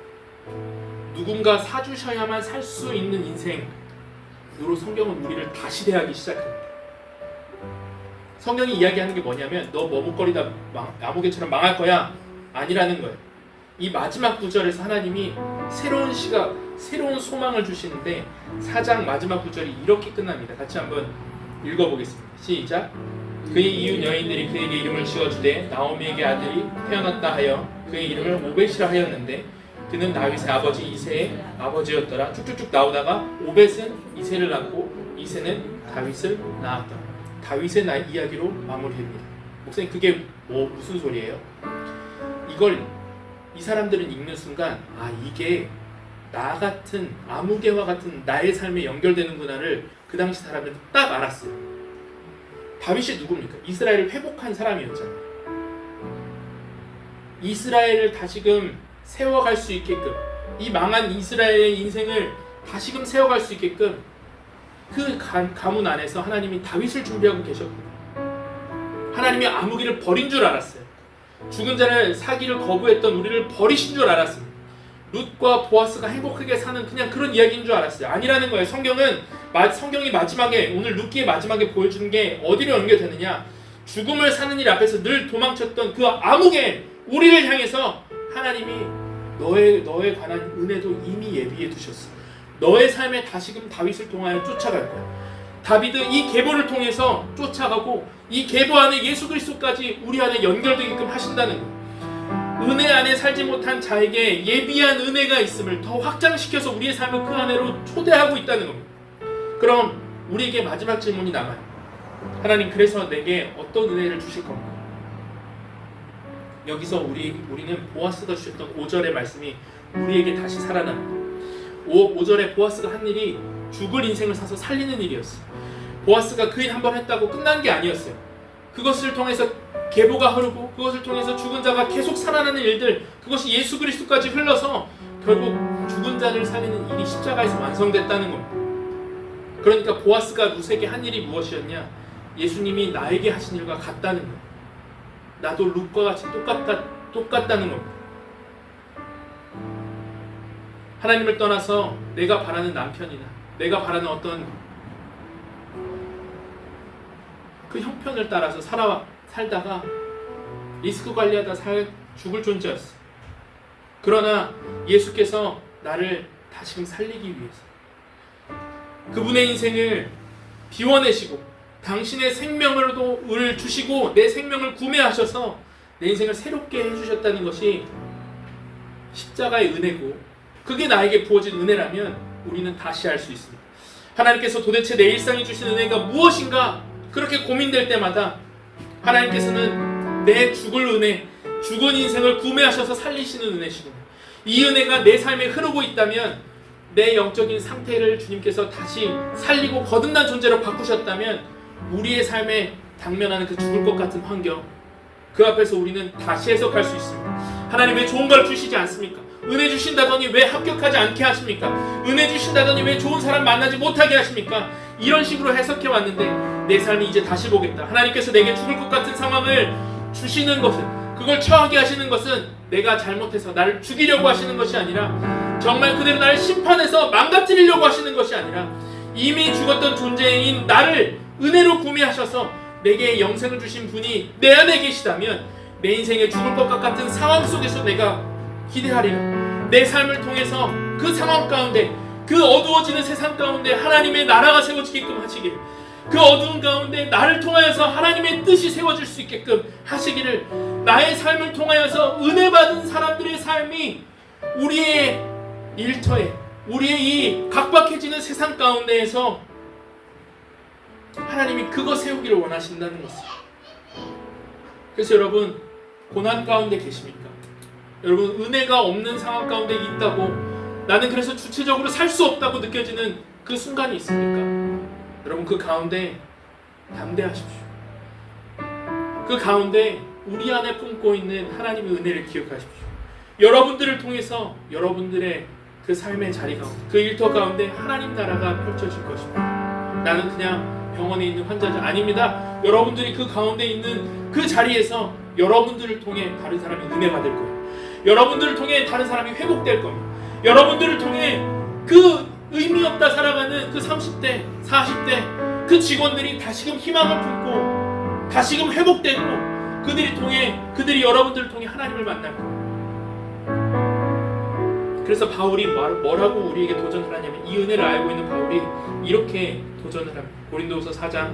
누군가 사주셔야만 살 수 있는 인생으로 성경은 우리를 다시 대하기 시작합니다. 성경이 이야기하는 게 뭐냐면 너 머뭇거리다 아무개처럼 망할 거야 아니라는 거예요. 이 마지막 구절에서 하나님이 새로운 시각, 새로운 소망을 주시는데 4장 마지막 구절이 이렇게 끝납니다. 같이 한번 읽어보겠습니다. 시작. 그의 이웃 여인들이 그에게 이름을 지어주되 나오미에게 아들이 태어났다 하여 그의 이름을 오벳이라 하였는데 그는 다윗의 아버지 이새의 아버지였더라. 쭉쭉쭉 나오다가 오벳은 이새를 낳고 이새는 다윗을 낳았다. 다윗의 이야기로 마무리합니다. 목사님 그게 무슨 소리예요? 이걸 이 사람들은 읽는 순간 이게 나 같은 아무개와 같은 나의 삶에 연결되는구나를 그 당시 사람들은 딱 알았어요. 다윗이 누굽니까? 이스라엘을 회복한 사람이었잖아요. 이스라엘을 다시금 세워갈 수 있게끔 이 망한 이스라엘의 인생을 다시금 세워갈 수 있게끔 그 가문 안에서 하나님이 다윗을 준비하고 계셨거든요. 하나님이 아무개를 버린 줄 알았어요. 죽은 자를 사기를 거부했던 우리를 버리신 줄 알았습니다. 룻과 보아스가 행복하게 사는 그냥 그런 이야기인 줄 알았어요. 아니라는 거예요. 성경이 마지막에 오늘 룻기의 마지막에 보여주는 게 어디로 연결되느냐? 죽음을 사는 일 앞에서 늘 도망쳤던 그 아무개 우리를 향해서 하나님이 너에 관한 은혜도 이미 예비해 두셨어. 너의 삶에 다시금 다윗을 통하여 쫓아갈 거야. 다윗은 이 계보를 통해서 쫓아가고 이 계보 안에 예수 그리스도까지 우리 안에 연결되게끔 하신다는 거예요. 은혜 안에 살지 못한 자에게 예비한 은혜가 있음을 더 확장시켜서 우리의 삶을 그 안으로 초대하고 있다는 겁니다. 그럼 우리에게 마지막 질문이 남아요. 하나님 그래서 내게 어떤 은혜를 주실 겁니까? 여기서 우리는 보아스가 주셨던 5절의 말씀이 우리에게 다시 살아납니다. 5절에 보아스가 한 일이 죽을 인생을 사서 살리는 일이었어요. 보아스가 그 일 한 번 했다고 끝난 게 아니었어요. 그것을 통해서 계보가 흐르고 그것을 통해서 죽은 자가 계속 살아나는 일들, 그것이 예수 그리스도까지 흘러서 결국 죽은 자를 살리는 일이 십자가에서 완성됐다는 겁니다. 그러니까 보아스가 룻에게 한 일이 무엇이었냐? 예수님이 나에게 하신 일과 같다는 거예요. 나도 룻과 같이 똑같다는 겁니다. 하나님을 떠나서 내가 바라는 남편이나 내가 바라는 어떤 그 형편을 따라서 살다가 리스크 관리하다 죽을 존재였어. 그러나 예수께서 나를 다시금 살리기 위해서 그분의 인생을 비워내시고 당신의 생명을 주시고 내 생명을 구매하셔서 내 인생을 새롭게 해주셨다는 것이 십자가의 은혜고, 그게 나에게 부어진 은혜라면 우리는 다시 알 수 있습니다. 하나님께서 도대체 내 일상에 주신 은혜가 무엇인가 그렇게 고민될 때마다 하나님께서는 내 죽을 은혜, 죽은 인생을 구매하셔서 살리시는 은혜시구나. 이 은혜가 내 삶에 흐르고 있다면, 내 영적인 상태를 주님께서 다시 살리고 거듭난 존재로 바꾸셨다면 우리의 삶에 당면하는 그 죽을 것 같은 환경, 그 앞에서 우리는 다시 해석할 수 있습니다. 하나님 왜 좋은 걸 주시지 않습니까? 은혜 주신다더니 왜 합격하지 않게 하십니까? 은혜 주신다더니 왜 좋은 사람 만나지 못하게 하십니까? 이런 식으로 해석해 왔는데 내 삶이 이제 다시 보겠다. 하나님께서 내게 죽을 것 같은 상황을 주시는 것은, 그걸 처하게 하시는 것은 내가 잘못해서 나를 죽이려고 하시는 것이 아니라, 정말 그대로 나를 심판해서 망가뜨리려고 하시는 것이 아니라, 이미 죽었던 존재인 나를 은혜로 구매하셔서 내게 영생을 주신 분이 내 안에 계시다면 내 인생에 죽을 것 같은 상황 속에서 내가 기대하리라. 내 삶을 통해서 그 상황 가운데, 그 어두워지는 세상 가운데 하나님의 나라가 세워지게끔 하시기를, 그 어두운 가운데 나를 통하여서 하나님의 뜻이 세워질 수 있게끔 하시기를, 나의 삶을 통하여서 은혜 받은 사람들의 삶이 우리의 일터에, 우리의 이 각박해지는 세상 가운데에서 하나님이 그거 세우기를 원하신다는 것입니다. 그래서 여러분, 고난 가운데 계십니까? 여러분, 은혜가 없는 상황 가운데 있다고, 나는 그래서 주체적으로 살 수 없다고 느껴지는 그 순간이 있습니까? 여러분, 그 가운데 담대하십시오. 그 가운데 우리 안에 품고 있는 하나님의 은혜를 기억하십시오. 여러분들을 통해서 여러분들의 그 삶의 자리 가운데, 그 일터 가운데 하나님 나라가 펼쳐질 것입니다. 나는 그냥 병원에 있는 환자자 아닙니다. 여러분들이 그 가운데 있는 그 자리에서 여러분들을 통해 다른 사람이 은혜 받을 거예요. 여러분들을 통해 다른 사람이 회복될 겁니다. 여러분들을 통해 그 의미 없다 살아가는 그 30대, 40대 그 직원들이 다시금 희망을 품고 다시금 회복되고, 그들이 여러분들을 통해 하나님을 만날 거예요. 그래서 바울이 뭐라고 우리에게 도전을 하냐면, 이 은혜를 알고 있는 바울이 이렇게 도전을 합니다. 고린도후서 4장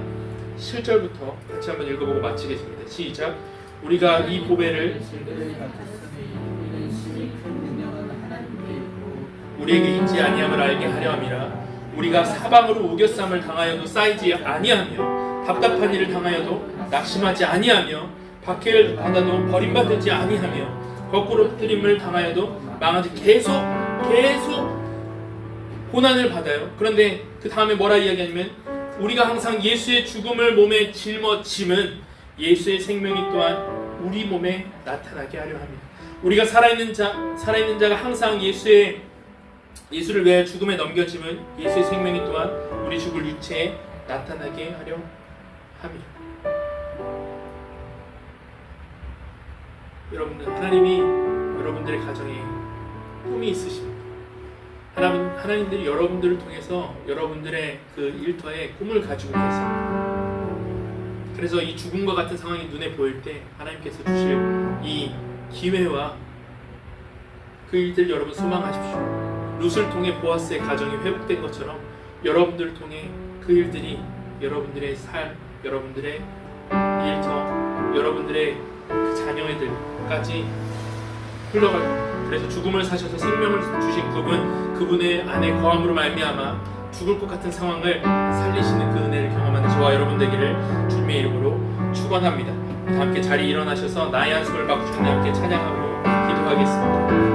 7절부터 같이 한번 읽어보고 마치겠습니다. 시작. 우리가 이 보배를 우리에게 있지 아니함을 알게 하려 함이라. 우리가 사방으로 우겨쌈을 당하여도 쌓이지 아니하며, 답답한 일을 당하여도 낙심하지 아니하며, 박해를 받아도 버림받지 아니하며, 거꾸로 뜨림을 당하여도 망하지, 계속 고난을 받아요. 그런데 그 다음에 뭐라 이야기하냐면, 우리가 항상 예수의 죽음을 몸에 짊어짐은 예수의 생명이 또한 우리 몸에 나타나게 하려 합니다. 우리가 살아있는 자가 항상 예수를 위하여 죽음에 넘겨짐은 예수의 생명이 또한 우리 죽을 육체에 나타나게 하려 함이라. 여러분들, 하나님이 여러분들의 가정에 꿈이 있으십니다. 하나님들이 여러분들을 통해서 여러분들의 그 일터에 꿈을 가지고 계세요. 그래서 이 죽음과 같은 상황이 눈에 보일 때 하나님께서 주실 이 기회와 그 일들을 여러분 소망하십시오. 룻을 통해 보아스의 가정이 회복된 것처럼 여러분들을 통해 그 일들이 여러분들의 삶, 여러분들의 일터, 여러분들의 그 자녀애들까지 흘러갈 겁니다. 그래서 죽음을 사셔서 생명을 주신 그분의 안에 거함으로 말미암아 죽을 것 같은 상황을 살리시는 그 은혜를 경험하는 저와 여러분 되기를 주님의 이름으로 축원합니다. 다 함께 자리에 일어나셔서 나의 한숨을 바꾸시는 함께 찬양하고 기도하겠습니다.